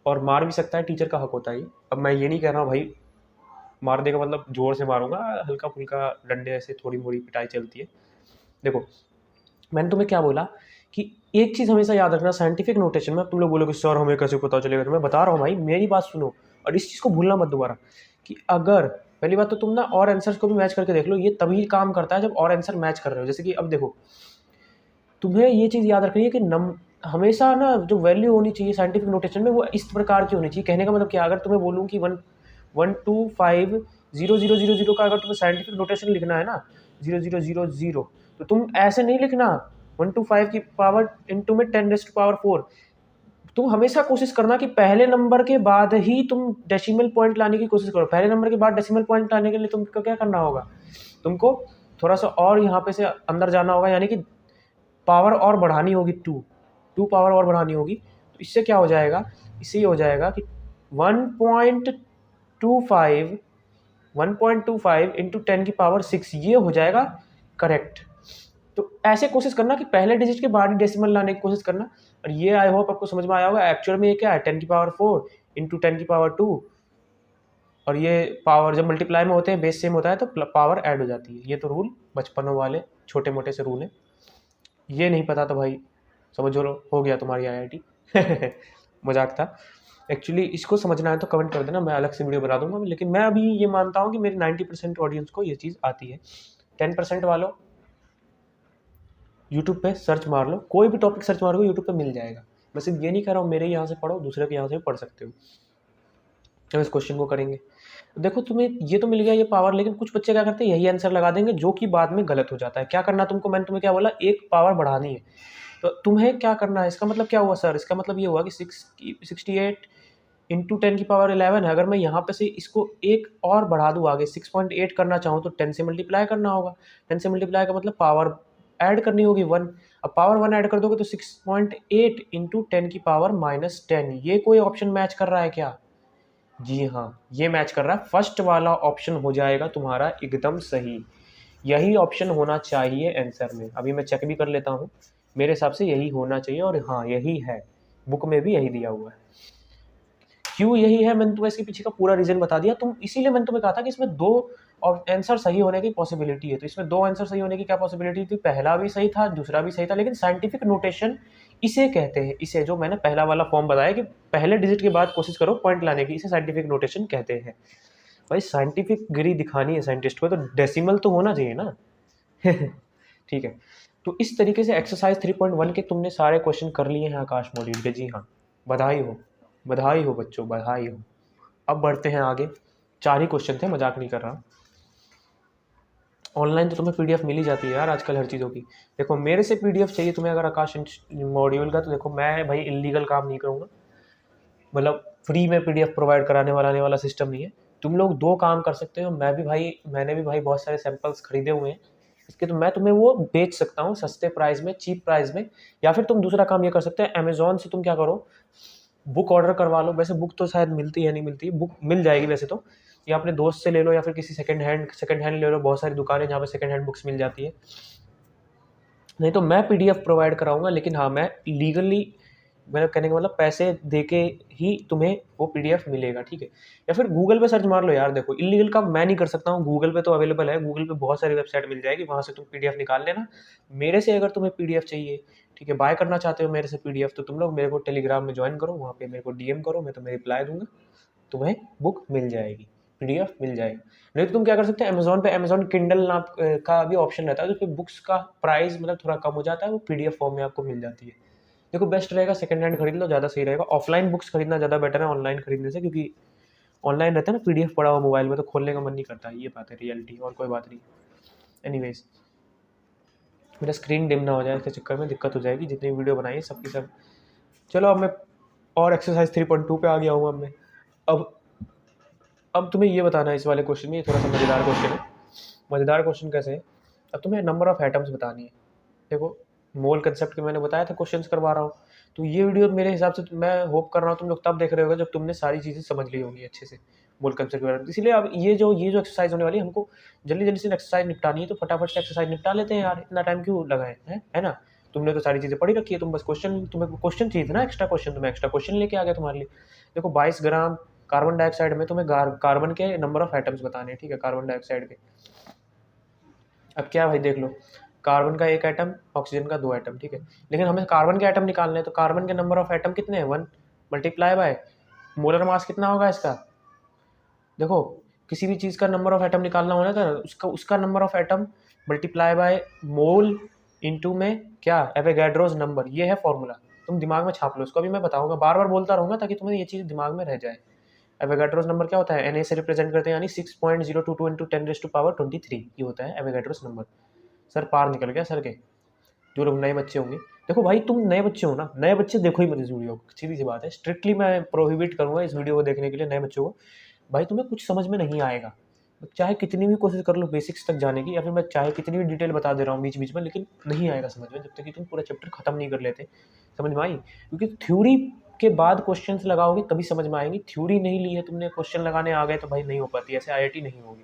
और मार भी सकता है, टीचर का हक होता है। अब मैं ये नहीं कह रहा हूँ भाई मारने का मतलब जोर से मारूंगा, हल्का फुल्का डंडे ऐसे थोड़ी मोड़ी पिटाई चलती है। देखो मैंने तुम्हें क्या बोला कि एक चीज़ हमेशा याद रखना, साइंटिफिक नोटेशन में। तुम लोग बोलोगे सर हमें कैसे पता चलेगा, तो मैं बता रहा हूँ भाई मेरी बात सुनो, और इस चीज़ को भूलना मत दोबारा, कि अगर पहली बात तो तुम ना और आंसर्स को भी मैच करके देख लो, ये तभी काम करता है जब और आंसर मैच कर रहे हो। जैसे कि अब देखो तुम्हें ये चीज़ याद रखनी है कि हमेशा ना जो वैल्यू होनी चाहिए साइंटिफिक नोटेशन में वो इस प्रकार की होनी चाहिए। कहने का मतलब क्या, अगर तुम्हें बोलूँ कि 125 0 0 0 0 का अगर तुम्हें साइंटिफिक नोटेशन लिखना है ना 0 0 0 0, तो तुम ऐसे नहीं लिखना 125 की पावर इंटू में 10⁴। तुम हमेशा कोशिश करना कि पहले नंबर के बाद ही तुम डेसिमल पॉइंट लाने की कोशिश करो। पहले नंबर के बाद डेसिमल पॉइंट लाने के लिए तुमको क्या करना होगा, तुमको थोड़ा सा और यहाँ पे से अंदर जाना होगा, यानी कि पावर और बढ़ानी होगी, टू पावर और बढ़ानी होगी। तो इससे क्या हो जाएगा, इससे ये हो जाएगा कि 1.25 इंटू 10⁶ ये हो जाएगा करेक्ट। तो ऐसे कोशिश करना कि पहले डिजिट के बाद ही डेसिमल लाने की कोशिश करना। और ये आई होप आपको समझ में आया होगा। एक्चुअल में ये क्या है, 10⁴ इंटू 10⁻², और ये पावर जब मल्टीप्लाई में होते हैं बेस सेम होता है तो पावर ऐड हो जाती है। ये तो रूल बचपनों वाले छोटे मोटे से रूल है, ये नहीं पता तो भाई समझ लो हो गया तुम्हारी IIT। मजाक था एक्चुअली। इसको समझना है तो कमेंट कर देना, मैं अलग से वीडियो बना दूंगा। लेकिन मैं अभी ये मानता हूँ कि मेरी 90% ऑडियंस को ये चीज़ आती है। 10% वालों यूट्यूब पे सर्च मार लो, कोई भी टॉपिक सर्च मारोगे यूट्यूब पे मिल जाएगा। मैं सिर्फ ये नहीं कह रहा हूँ मेरे यहाँ से पढ़ो, दूसरे के यहाँ से भी पढ़ सकते हो। अब इस क्वेश्चन को करेंगे। देखो तुम्हें ये तो मिल गया ये पावर, लेकिन कुछ बच्चे क्या करते हैं यही आंसर लगा देंगे जो कि बाद में गलत हो जाता है। क्या करना तुमको, मैंने तुम्हें क्या बोला, एक पावर बढ़ानी है। तो तुम्हें क्या करना है, इसका मतलब क्या हुआ सर, इसका मतलब ये हुआ कि 68 इंटू 10⁻11 है। अगर मैं यहाँ पे से इसको एक और बढ़ा दूँ आगे 6.8 करना चाहूँ तो 10 से मल्टीप्लाई करना होगा। 10 से मल्टीप्लाई का मतलब पावर ऐड करनी होगी 1। अब पावर 1 ऐड कर दोगे तो 6.8 इंटू 10⁻−10। ये कोई ऑप्शन मैच कर रहा है क्या? जी हाँ, ये मैच कर रहा है। फर्स्ट वाला ऑप्शन हो जाएगा तुम्हारा एकदम सही। यही ऑप्शन होना चाहिए आंसर में। अभी मैं चेक भी कर लेता हूँ, मेरे हिसाब से यही होना चाहिए। और हाँ यही है, बुक में भी यही दिया हुआ है। क्यों यही है, मैंने तुम्हें इसके पीछे का पूरा रीजन बता दिया। तुम इसीलिए मैंने तुम्हें कहा था कि इसमें 2 आंसर सही होने की पॉसिबिलिटी है। तो इसमें 2 आंसर सही होने की क्या पॉसिबिलिटी थी, पहला भी सही था दूसरा भी सही था। लेकिन साइंटिफिक नोटेशन इसे कहते हैं, इसे जो मैंने पहला वाला फॉर्म बताया कि पहले डिजिट के बाद कोशिश करो पॉइंट लाने की, इसे साइंटिफिक नोटेशन कहते हैं। भाई साइंटिफिक गिरी दिखानी है साइंटिस्ट को तो डेसिमल तो होना चाहिए ना। ठीक है, तो इस तरीके से एक्सरसाइज 3.1 के तुमने सारे क्वेश्चन कर लिए हैं आकाश मॉड्यूल के। जी हाँ, बधाई हो, बधाई हो बच्चों, बधाई हो। अब बढ़ते हैं आगे। 4 ही क्वेश्चन थे, मजाक नहीं कर रहा। ऑनलाइन तो तुम्हें PDF मिल ही जाती है यार आजकल हर चीज़ों की। देखो मेरे से PDF चाहिए तुम्हें अगर आकाश मॉड्यूल का, तो देखो मैं भाई इलीगल काम नहीं करूँगा, मतलब फ्री में PDF प्रोवाइड कराने वाला सिस्टम नहीं है। तुम लोग 2 काम कर सकते हो। मैंने भी भाई बहुत सारे सैंपल्स खरीदे हुए हैं इसके, तो मैं तुम्हें वो बेच सकता हूँ सस्ते प्राइस में, चीप प्राइस में। या फिर तुम दूसरा काम ये कर सकते हैं, अमेजोन से तुम क्या करो, बुक ऑर्डर करवा लो। वैसे बुक तो शायद मिलती है, नहीं मिलती, बुक मिल जाएगी वैसे तो। या अपने दोस्त से ले लो, या फिर किसी सेकंड हैंड ले लो। बहुत सारी दुकानें जहाँ पे सेकंड हैंड बुक्स मिल जाती है। नहीं तो मैं PDF प्रोवाइड कराऊंगा, लेकिन हाँ मैं लीगली, मेरा कहने का मतलब पैसे दे के ही तुम्हें वो PDF मिलेगा, ठीक है। या फिर गूगल पे सर्च मार लो यार। देखो इलीगल काम मैं नहीं कर सकता हूँ, गूगल पे तो अवेलेबल है। गूगल पे बहुत सारी वेबसाइट मिल जाएगी, वहाँ से तुम PDF निकाल लेना। मेरे से अगर तुम्हें PDF चाहिए, ठीक है, बाय करना चाहते हो मेरे से PDF, तो तुम लोग मेरे को टेलीग्राम में ज्वाइन करो, वहाँ पे मेरे को DM करो, मैं तुम्हें रिप्लाई दूंगा, तुम्हें बुक मिल जाएगी, PDF मिल जाएगी। नहीं तो तुम क्या कर सकते हैं, अमेजोन पे अमेजोन किंडल नाम का भी ऑप्शन रहता है, तो फिर बुक्स का प्राइस मतलब थोड़ा कम हो जाता है, वो PDF फॉर्म में आपको मिल जाती है। देखो बेस्ट रहेगा सेकंड हैंड खरीद लो, ज़्यादा सही रहेगा। ऑफलाइन बुक्स खरीदना ज़्यादा बेटर है ऑनलाइन खरीदने से, क्योंकि ऑनलाइन रहता है ना PDF पड़ा हुआ मोबाइल में, तो खोलने का मन नहीं करता। ये बात है रियलिटी, और कोई बात नहीं। एनीवेज, मेरा स्क्रीन डिम ना हो जाए, इसके चक्कर में दिक्कत हो जाएगी। जितनी वीडियो बनाई है सबकी सब। चलो अब मैं और एक्सरसाइज 3.2 पे आ गया हूँ। अब मैं अब तुम्हें ये बताना है इस वाले क्वेश्चन में, ये थोड़ा सा मज़ेदार क्वेश्चन है। मज़ेदार क्वेश्चन कैसे है, अब तुम्हें नंबर ऑफ एटम्स बतानी है। देखो मोल कंसेप्ट के मैंने बताया था, क्वेश्चंस करवा रहा हूँ। तो ये वीडियो मेरे हिसाब से मैं होप कर रहा हूँ तुम लोग तब देख रहे होगे जब तुमने सारी चीज़ें समझ ली होंगी अच्छे से मोल कंसेप्ट के बारे में। इसीलिए अब ये जो एक्सरसाइज होने वाली है, हमको जल्दी जल्दी से एक्सरसाइज निपटानी है, तो फटाफट से एक्सरसाइज निपटा लेते हैं यार, इतना टाइम क्यों लगाए हैं, है ना। तुमने तो सारी चीज़ें पढ़ी रखी है, तुम बस तुम्हें क्वेश्चन चाहिए था ना, एक्स्ट्रा क्वेश्चन, तुम्हें एक्स्ट्रा क्वेश्चन लेके आ गया तुम्हारे लिए। देखो 22 ग्राम कार्बन डाइऑक्साइड में तुम्हें कार्बन के नंबर ऑफ एटम्स बताने हैं, ठीक है, कार्बन डाइऑक्साइड के। अब क्या भाई देख लो, कार्बन का 1 एटम, ऑक्सीजन का 2 एटम, ठीक है। लेकिन हमें कार्बन के एटम निकालने हैं, तो कार्बन के नंबर ऑफ एटम कितने हैं, 1 मल्टीप्लाई बाय मोलर मास कितना होगा इसका। देखो किसी भी चीज़ का नंबर ऑफ एटम निकालना होना था, उसका number of atom multiply by mole into में क्या, एवोगैड्रोस नंबर, ये है फॉर्मूला। तुम दिमाग में छाप लो इसको, अभी मैं बताऊंगा, बार बार बोलता रहूंगा ताकि तुम्हें ये चीज़ दिमाग में रह जाए। एवोगाड्रोस नंबर क्या होता है, Na से रिप्रेजेंट करते हैं, यानी 6.022 इंटू 10⁻23 ये होता है एवोगाड्रोस नंबर। सर पार निकल गया सर के, जो लोग नए बच्चे होंगे। देखो भाई तुम नए बच्चे हो ना, नए बच्चे देखो ही मत इस वीडियो को, सीधी सी बात है, स्ट्रिक्टली मैं प्रोहिबिट करूंगा इस वीडियो को देखने के लिए नए बच्चों को। भाई तुम्हें कुछ समझ में नहीं आएगा, चाहे कितनी भी कोशिश कर लो बेसिक्स तक जाने की, या फिर मैं चाहे कितनी भी डिटेल बता दे रहा हूँ बीच बीच में, लेकिन नहीं आएगा समझ में जब तक कि तुम पूरा चैप्टर खत्म नहीं कर लेते। समझ में आई? क्योंकि थ्योरी के बाद क्वेश्चंस लगाओगे तभी समझ में आएंगी, थ्योरी नहीं ली है तुमने, क्वेश्चन लगाने आ गए तो भाई नहीं हो पाती, ऐसे IIT नहीं होगी।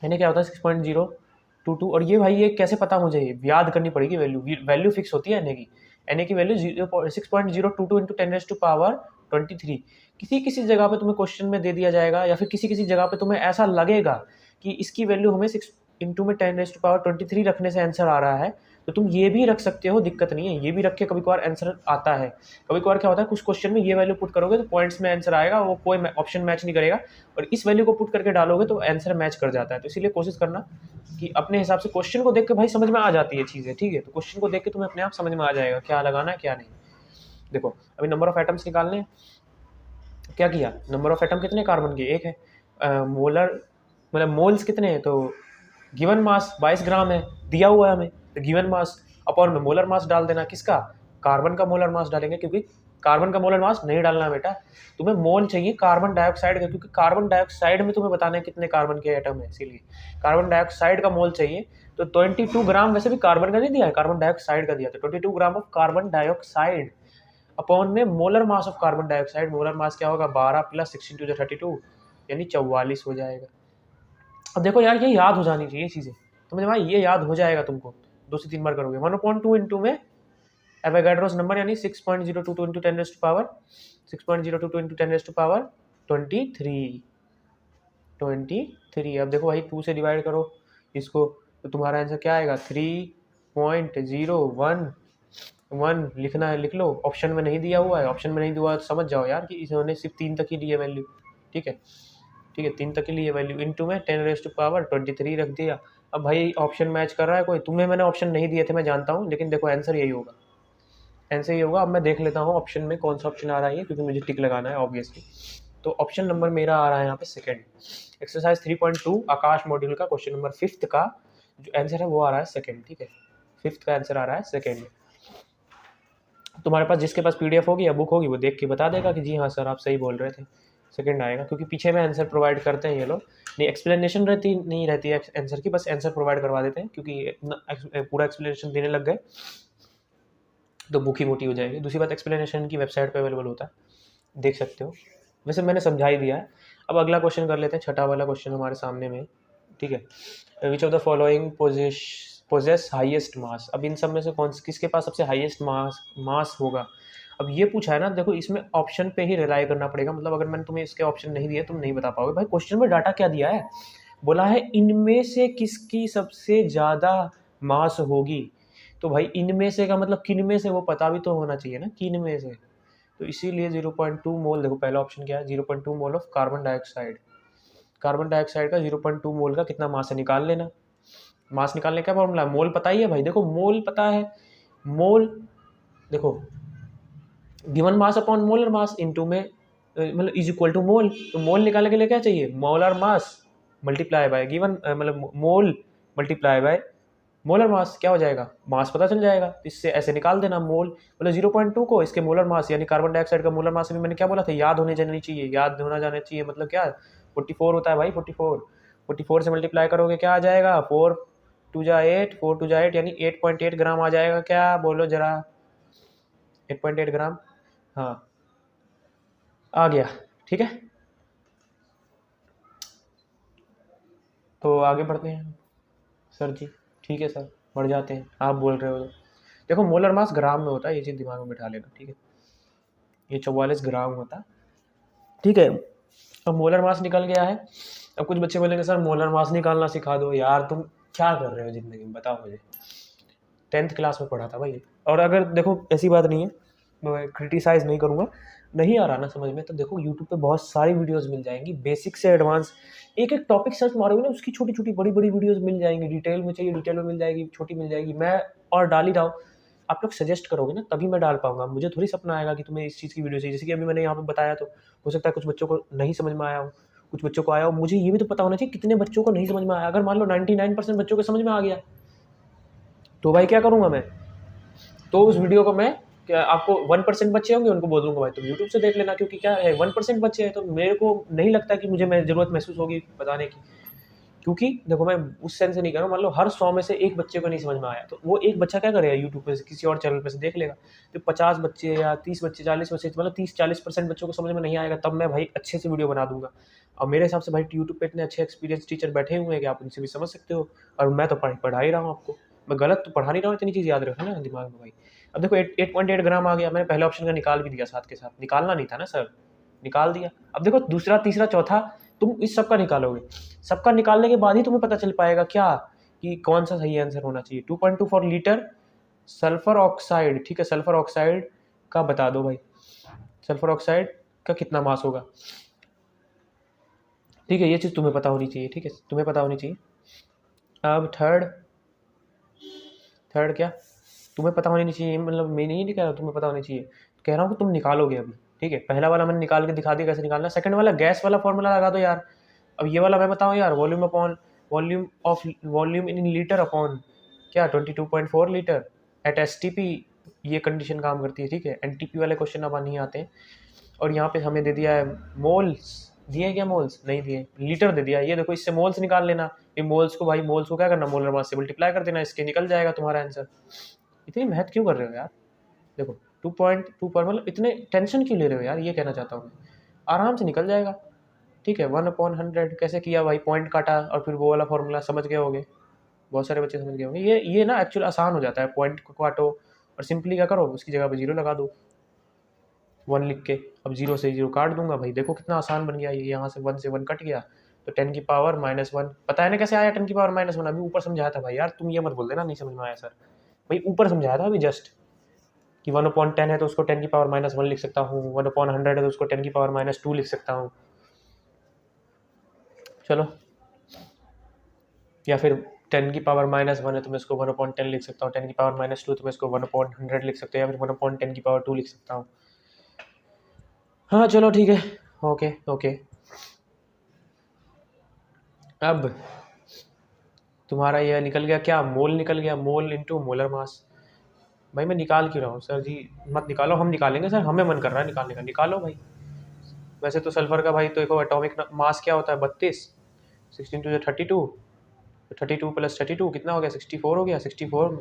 यानी क्या होता है 6.022, और ये भाई ये कैसे पता, मुझे याद करनी पड़ेगी, वैल्यू फिक्स होती है एन ए की वैल्यू 6.022 इंटू 10⁻23। किसी किसी जगह पे तुम्हें क्वेश्चन में दे दिया जाएगा, या फिर किसी किसी जगह पे तुम्हें ऐसा लगेगा कि इसकी वैल्यू हमें 6 इंटू में 10⁻23 रखने से आंसर आ रहा है, तो तुम ये भी रख सकते हो, दिक्कत नहीं है, ये भी रख के कभी कभार आंसर आता है। कभी कभार क्या होता है कुछ क्वेश्चन में ये वैल्यू पुट करोगे तो पॉइंट्स में आंसर आएगा, वो कोई ऑप्शन मैच नहीं करेगा, और इस वैल्यू को पुट करके डालोगे तो आंसर मैच कर जाता है। तो इसीलिए कोशिश करना कि अपने हिसाब से, क्वेश्चन को देख के भाई समझ में आ जाती है चीज़ें, ठीक है, तो क्वेश्चन को देख के तुम्हें अपने आप समझ में आ जाएगा क्या लगाना है क्या नहीं। देखो अभी नंबर ऑफ एटम्स निकालने हैं, क्या किया, नंबर ऑफ एटम कितने कार्बन के, एक है, मोलर मतलब मोल्स कितने हैं, तो गिवन मास 22 ग्राम है, दिया हुआ है हमें, तो गिवन मास अपॉन में मोलर मास डाल देना, किसका, कार्बन का मोलर मास डालेंगे, क्योंकि कार्बन का मोलर मास नहीं डालना बेटा, तुम्हें मोल चाहिए कार्बन डाइऑक्साइड का, क्योंकि कार्बन डाइऑक्साइड में तुम्हें बताना है कितने कार्बन के एटम है, इसीलिए कार्बन डाइऑक्साइड का मोल चाहिए। तो 22 ग्राम, वैसे भी कार्बन का नहीं दिया है, कार्बन डाइऑक्साइड का दिया, तो 22 gram of carbon dioxide upon में molar mass of carbon dioxide, molar mass क्या होगा 12 प्लस 16 टू 32 यानी 44 हो जाएगा। अब देखो यार ये याद हो जानी चाहिए चीज़ें, समझ में आई, ये याद हो जाएगा तुमको, 2 से 3 बार करोगे। 1/2 इंटू में एवोगाड्रोस नंबर यानी 6.022 इंटू 10⁻6.022 इंटू 10⁻23। अब देखो भाई 2 से डिवाइड करो इसको, तो तुम्हारा आंसर क्या आएगा 3.011 लिखना है, लिख लो, ऑप्शन में नहीं दिया हुआ है, ऑप्शन में नहीं दिया हुआ तो समझ जाओ यार कि इन्होंने सिर्फ 3 तक ही ली है वैल्यू, ठीक है, 3 तक के लिए वैल्यू, इंटू में 10⁻23 रख दिया। अब भाई ऑप्शन मैच कर रहा है कोई, तुम्हें मैंने ऑप्शन नहीं दिए थे मैं जानता हूँ, लेकिन देखो आंसर यही होगा, आंसर यही होगा। अब मैं देख लेता हूँ ऑप्शन में कौन सा ऑप्शन आ रहा है, क्योंकि मुझे टिक लगाना है ऑब्वियसली। तो ऑप्शन नंबर मेरा आ रहा है यहाँ पे सेकंड, एक्सरसाइज 3.2 आकाश मॉड्यूल का क्वेश्चन नंबर 5 का जो आंसर है वो आ रहा है सेकंड, ठीक है, 5th का आंसर आ रहा है सेकंड। तुम्हारे पास जिसके पास PDF होगी या बुक होगी वो देख के बता देगा कि जी हाँ सर आप सही बोल रहे थे, सेकंड आएगा, क्योंकि पीछे में आंसर प्रोवाइड करते हैं ये लोग, नहीं एक्सप्लेनेशन नहीं रहती है आंसर की, बस आंसर प्रोवाइड करवा देते हैं, क्योंकि पूरा एक्सप्लेनेशन देने लग गए तो बुक ही मोटी हो जाएगी। दूसरी बात एक्सप्लेनेशन की वेबसाइट पे अवेलेबल होता है, देख सकते हो, वैसे मैंने समझा ही दिया है। अब अगला क्वेश्चन कर लेते हैं, छठा वाला क्वेश्चन हमारे सामने में, ठीक है, which of the following possess highest mass. अब इन सब में से किसके पास सबसे हाईएस्ट मास होगा। अब ये पूछा है ना, देखो इसमें ऑप्शन पे ही रिलाई करना पड़ेगा, मतलब अगर मैंने तुम्हें इसके ऑप्शन नहीं दिए तुम नहीं बता पाओगे। भाई क्वेश्चन में डाटा क्या दिया है, बोला है इनमें से किसकी सबसे ज़्यादा मास होगी, तो भाई इनमें से का मतलब किन में से, वो पता भी तो होना चाहिए ना किन में से, तो इसीलिए 0.2 मोल, देखो पहला ऑप्शन क्या है 0.2 mole of carbon dioxide, carbon dioxide का 0.2 मोल का कितना मास है निकाल लेना। मास निकालने का फॉर्मूला मोल पता ही है भाई, देखो मोल पता है, मोल देखो given mass upon molar mass into में मतलब इज इक्वल टू मोल, तो मोल निकालने के लिए क्या चाहिए molar mass multiply by given मतलब मोल मल्टीप्लाई बाय मोलर मास, क्या हो जाएगा मास पता चल जाएगा, इससे ऐसे निकाल देना मोल मतलब 0.2 को इसके मोलर मास यानी कार्बन डाइऑक्साइड का मोलर मास भी मैंने क्या बोला था याद होने जानी चाहिए, याद होना जाना चाहिए, मतलब क्या 44 होता है भाई, 44 से मल्टीप्लाई करोगे क्या आ जाएगा 4 2 जा 8 4 2 जा 8 यानी 8.8 ग्राम आ जाएगा, क्या बोलो जरा 8.8 ग्राम, हाँ आ गया, ठीक है। तो आगे बढ़ते हैं सर जी, ठीक है सर बढ़ जाते हैं, आप बोल रहे हो तो देखो मोलर मास ग्राम में होता है, ये चीज़ दिमाग में बिठा लेना, ठीक है, ये 44 ग्राम होता, ठीक है। अब मोलर मास निकल गया है, अब कुछ बच्चे बोलेंगे सर मोलर मास निकालना सिखा दो, यार तुम क्या कर रहे हो ज़िंदगी में बताओ मुझे, 10th क्लास में पढ़ा था भाई। और अगर देखो ऐसी बात नहीं है, मैं क्रिटिसाइज़ नहीं करूँगा, नहीं आ रहा ना समझ में तो देखो यूट्यूब पे बहुत सारी वीडियोस मिल जाएंगी बेसिक से एडवांस, एक एक टॉपिक सर्च मारोगे ना उसकी छोटी छोटी बड़ी बड़ी वीडियोस मिल जाएंगी, डिटेल में चाहिए डिटेल में मिल जाएगी, छोटी मिल जाएगी, मैं और डाल ही रहा हूँ, आप लोग सजेस्ट करोगे ना तभी मैं डाल पाऊंगा। मुझे थोड़ी सपना आएगा कि तुम्हें इस चीज़ की वीडियो चाहिए। जैसे कि अभी मैंने यहाँ पे बताया, तो हो सकता है कुछ बच्चों को नहीं समझ में आया हो, कुछ बच्चों को आया हो। मुझे ये भी तो पता होना चाहिए कितने बच्चों को नहीं समझ में आया। अगर मान लो 99% बच्चों को समझ में आ गया तो भाई क्या करूँगा मैं, तो उस वीडियो को मैं क्या, आपको 1% बच्चे होंगे उनको बोल दूंगा भाई तुम यूट्यूब से देख लेना, क्योंकि क्या है 1% बच्चे हैं, तो मेरे को नहीं लगता कि मुझे मैं ज़रूरत महसूस होगी बताने की। क्योंकि देखो मैं उस सेंस से नहीं कर रहा हूँ, मान लो हर 100 में से एक बच्चे को नहीं समझ में आया तो वो एक बच्चा क्या करेगा, यूट्यूब पे से किसी और चैनल पे से देख लेगा। तो 50 बच्चे या 30 बच्चे 40 बच्चे, मतलब 30-40% बच्चों को समझ में नहीं आएगा, तब मैं भाई अच्छे से वीडियो बना दूंगा। और मेरे हिसाब से भाई यूट्यूब पे इतने अच्छे एक्सपीरियंस टीचर बैठे हुए हैं कि आप उनसे भी समझ सकते हो। और मैं तो पढ़ा ही रहा हूँ आपको, मैं गलत तो पढ़ा नहीं रहा हूँ, इतनी चीज़ याद रखो ना दिमाग में भाई। अब देखो 8.8 ग्राम आ गया, मैंने पहले ऑप्शन का निकाल भी दिया, साथ के साथ निकालना नहीं था ना सर, निकाल दिया। अब देखो दूसरा तीसरा चौथा तुम इस सब का निकालोगे, सबका निकालने के बाद ही तुम्हें पता चल पाएगा क्या कि कौन सा सही आंसर होना चाहिए। 2.24 लीटर सल्फर ऑक्साइड, ठीक है, सल्फर ऑक्साइड का बता दो भाई, सल्फर ऑक्साइड का कितना मास होगा। ठीक है, ये चीज़ तुम्हें पता होनी चाहिए, ठीक है, तुम्हें पता होनी चाहिए। अब थर्ड क्या तुम्हें पता होनी नहीं चाहिए, मतलब मैं नहीं कह रहा तुम्हें पता होनी चाहिए, कह रहा हूँ कि तुम निकालोगे अभी। ठीक है, पहला वाला मैंने निकाल के दिखा दिया कैसे निकालना। सेकंड वाला गैस वाला फॉर्मूला लगा दो यार। अब ये वाला मैं बताऊँ यार, volume upon volume in litre upon क्या 22.4 लीटर एट STP, ये कंडीशन काम करती है। ठीक है, NTP वाले क्वेश्चन अब नहीं आते हैं। और यहाँ पे हमें दे दिया है मोल्स, दिए क्या मोल्स, नहीं दिए, लीटर दे दिया। ये देखो इससे मोल्स निकाल लेना, ये मोल्स को भाई, मोल्स को क्या करना, मोलर मास से मल्टीप्लाई कर देना, इसके निकल जाएगा तुम्हारा आंसर। इतनी मेहनत क्यों कर रहे हो यार। देखो 2.2 पर मतलब इतने टेंशन क्यों ले रहे हो यार, ये कहना चाहता हूँ मैं, आराम से निकल जाएगा। ठीक है, 1/100 कैसे किया भाई, पॉइंट काटा और फिर वो वाला फॉर्मूला समझ गए होगे, बहुत सारे बच्चे समझ गए होंगे। ये ना एक्चुअल आसान हो जाता है, पॉइंट को काटो और सिंपली क्या करो, उसकी जगह पे 0 लगा दो, 1 लिख के। अब 0 से 0 काट दूंगा भाई, देखो कितना आसान बन गया ये, यहाँ से 1 से 1 कट गया, तो 10 की पावर -1। पता है ना कैसे आया 10 की पावर -1, अभी ऊपर समझाया था भाई यार, तुम ये मत बोल देना नहीं समझ में आया सर, भाई ऊपर समझाया था अभी जस्ट कि 1/10 है तो उसको 10 की पावर -1 लिख सकता हूँ, 1/100 है तो उसको 10 की पावर -2 लिख सकता हूँ। चलो, या फिर 10 की पावर -1 है तो मैं इसको 1/10 लिख सकता हूँ, 10 की पावर -2 तो मैं इसको 1/100 लिख सकता हूँ, या फिर 1/10 की पावर 2 लिख सकता हूँ। हाँ चलो ठीक है, ओके ओके। अब तुम्हारा यह निकल गया क्या, मोल निकल गया, मोल इंटू मोलर मास। भाई मैं निकाल क्यों रहा हूँ सर जी, मत निकालो, हम निकालेंगे सर, हमें मन कर रहा है निकालने का, निकालो भाई। वैसे तो सल्फर का भाई तो देखो एटॉमिक मास क्या होता है, 32, 16 टू 32, 32 + 32 कितना हो गया, 64 हो गया, 64।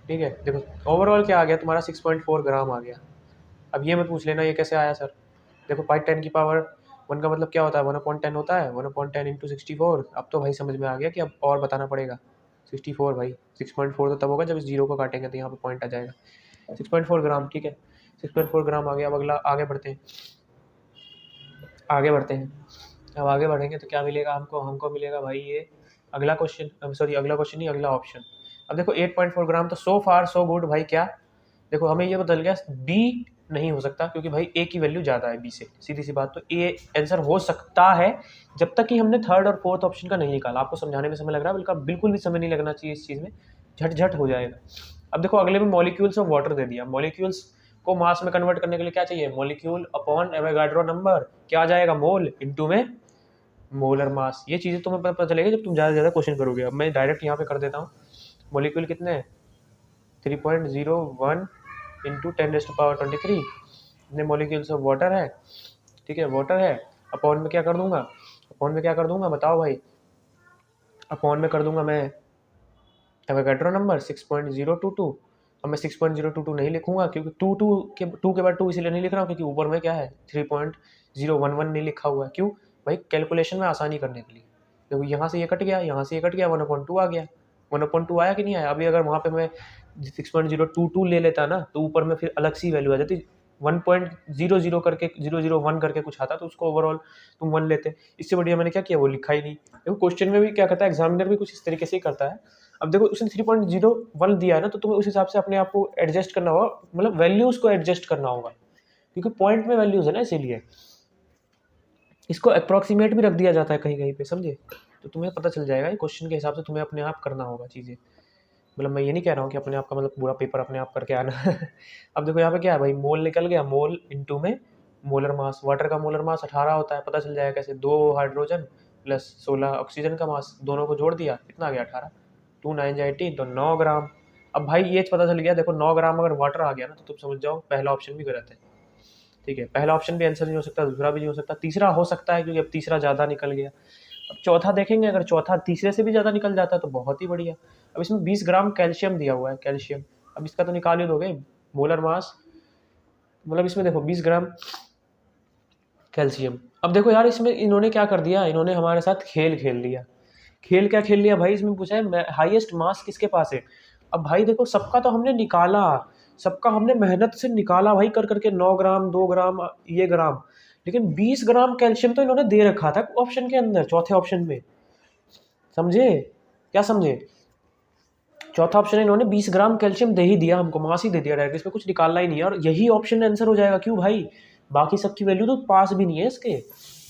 ठीक है, देखो ओवरऑल क्या आ गया तुम्हारा, 6.4 ग्राम आ गया। अब ये मत पूछ लेना ये कैसे आया सर। देखो 10 की पावर 1 का मतलब क्या होता है, 1/10 होता है, 1/10 इंटू 64। अब तो भाई समझ में आ गया कि अब और बताना पड़ेगा। 64 भाई, 6.4 तो तब होगा जब इस 0 को काटेंगे तो यहाँ पे पॉइंट आ जाएगा, 6.4 ग्राम। ठीक है, 6.4 ग्राम आ गया। अब अगला आगे बढ़ते हैं, आगे बढ़ते हैं। अब आगे बढ़ेंगे तो क्या मिलेगा हमको, हमको मिलेगा भाई ये अगला क्वेश्चन, सॉरी अगला क्वेश्चन नहीं, अगला ऑप्शन। अब देखो 8.4 ग्राम तो सो फार सो गुड भाई। क्या देखो हमें ये बदल गया, बी नहीं हो सकता क्योंकि भाई ए की वैल्यू ज़्यादा है बी से, सीधी सी बात। तो ए आंसर हो सकता है जब तक कि हमने थर्ड और फोर्थ ऑप्शन का नहीं निकाला। आपको समझाने में समय लग रहा है, बिल्कुल बिल्कुल भी समय नहीं लगना चाहिए इस चीज़ में, झट झट हो जाएगा। अब देखो अगले में मॉलिक्यूल्स ऑफ वाटर दे दिया, मॉलिक्यूल्स को मास में कन्वर्ट करने के लिए क्या चाहिए, मॉलिक्यूल अपॉन एवोगाड्रो नंबर, क्या आ जाएगा, मोल इंटू में मोलर मास। ये चीज़ें तुम्हें पता चलेगा जब तुम ज़्यादा से ज़्यादा क्वेश्चन करोगे। अब मैं डायरेक्ट यहाँ पे कर देता हूँ, मॉलिक्यूल कितने हैं, 3.01 इंटू 10⁻23 इतने मॉलिक्यूल्स ऑफ वाटर है। ठीक है, वाटर है, अपॉन में क्या कर दूंगा, अपॉन में क्या कर दूंगा बताओ भाई, अपॉन में कर दूंगा मैं एवोगाड्रो नंबर 6.022। अब मैं 6.022 नहीं लिखूंगा क्योंकि 2 के बाद 2 इसीलिए नहीं लिख रहा हूँ क्योंकि ऊपर में क्या है 3.011 नहीं लिखा हुआ है। क्यों भाई, कैलकुलेशन में आसानी करने के लिए। देखो यहाँ से ये कट गया, यहाँ से ये कट गया, 1/2 आ गया, 1/2 आया कि नहीं आया। अभी अगर वहाँ पे मैं 6.022 ले लेता ना तो ऊपर में फिर अलग सी वैल्यू आ जाती, 1.00 करके 001 करके कुछ आता तो उसको ओवरऑल तुम 1 लेते। इससे बढ़िया मैंने क्या किया, वो लिखा ही नहीं। देखो क्वेश्चन में भी क्या करता है, एग्जामिनर भी कुछ इस तरीके से ही करता है। अब देखो उसने 3.01 दिया है ना, तो तुम्हें उस हिसाब से अपने आप को एडजस्ट करना होगा, मतलब वैल्यूज को एडजस्ट करना होगा क्योंकि पॉइंट में वैल्यूज है ना, इसीलिए इसको अप्रोक्सीमेट भी रख दिया जाता है कहीं कहीं पे, समझे। तो तुम्हें पता चल जाएगा, क्वेश्चन के हिसाब से तुम्हें अपने आप करना होगा चीज़ें। मतलब मैं ये नहीं कह रहा हूँ कि अपने आप का मतलब पूरा पेपर अपने आप करके आना अब देखो यहाँ पे क्या है भाई, मोल निकल गया, मोल इंटू में मोलर मास, वाटर का मोलर मास 18 होता है, पता चल जाएगा कैसे, 2 हाइड्रोजन प्लस 16 ऑक्सीजन का मास, दोनों को जोड़ दिया, कितना आ गया 18, 2 9 18 तो 9 ग्राम। अब भाई ये पता चल गया, देखो 9 ग्राम अगर वाटर आ गया ना तो तुम समझ जाओ पहला ऑप्शन भी गलत है। ठीक है, पहला ऑप्शन भी आंसर नहीं हो सकता, दूसरा भी नहीं हो सकता, तीसरा हो सकता है क्योंकि अब तीसरा ज़्यादा निकल गया। अब चौथा देखेंगे, अगर चौथा तीसरे से भी ज़्यादा निकल जाता है तो बहुत ही बढ़िया। अब इसमें 20 ग्राम कैल्शियम दिया हुआ है, कैल्शियम, अब इसका तो निकाल ही दोगे मोलर मास, मतलब इसमें देखो 20 ग्राम कैल्शियम। अब देखो यार इसमें इन्होंने क्या कर दिया, इन्होंने हमारे साथ खेल खेल लिया। खेल क्या खेल लिया भाई, इसमें पूछा है हाईएस्ट मास किसके पास है। अब भाई देखो सबका तो हमने निकाला, सबका हमने मेहनत से निकाला भाई, कर करके 9 ग्राम 2 ग्राम ये ग्राम, लेकिन 20 ग्राम कैल्शियम तो इन्होंने दे रखा था ऑप्शन के अंदर, चौथे ऑप्शन में, समझे, क्या समझे, चौथा ऑप्शन इन्होंने 20 ग्राम कैल्शियम दे ही दिया हमको, मास ही दे दिया डायरेक्ट, इसमें कुछ निकालना ही नहीं है, और यही ऑप्शन आंसर हो जाएगा। क्यों भाई, बाकी सबकी वैल्यू तो पास भी नहीं है इसके,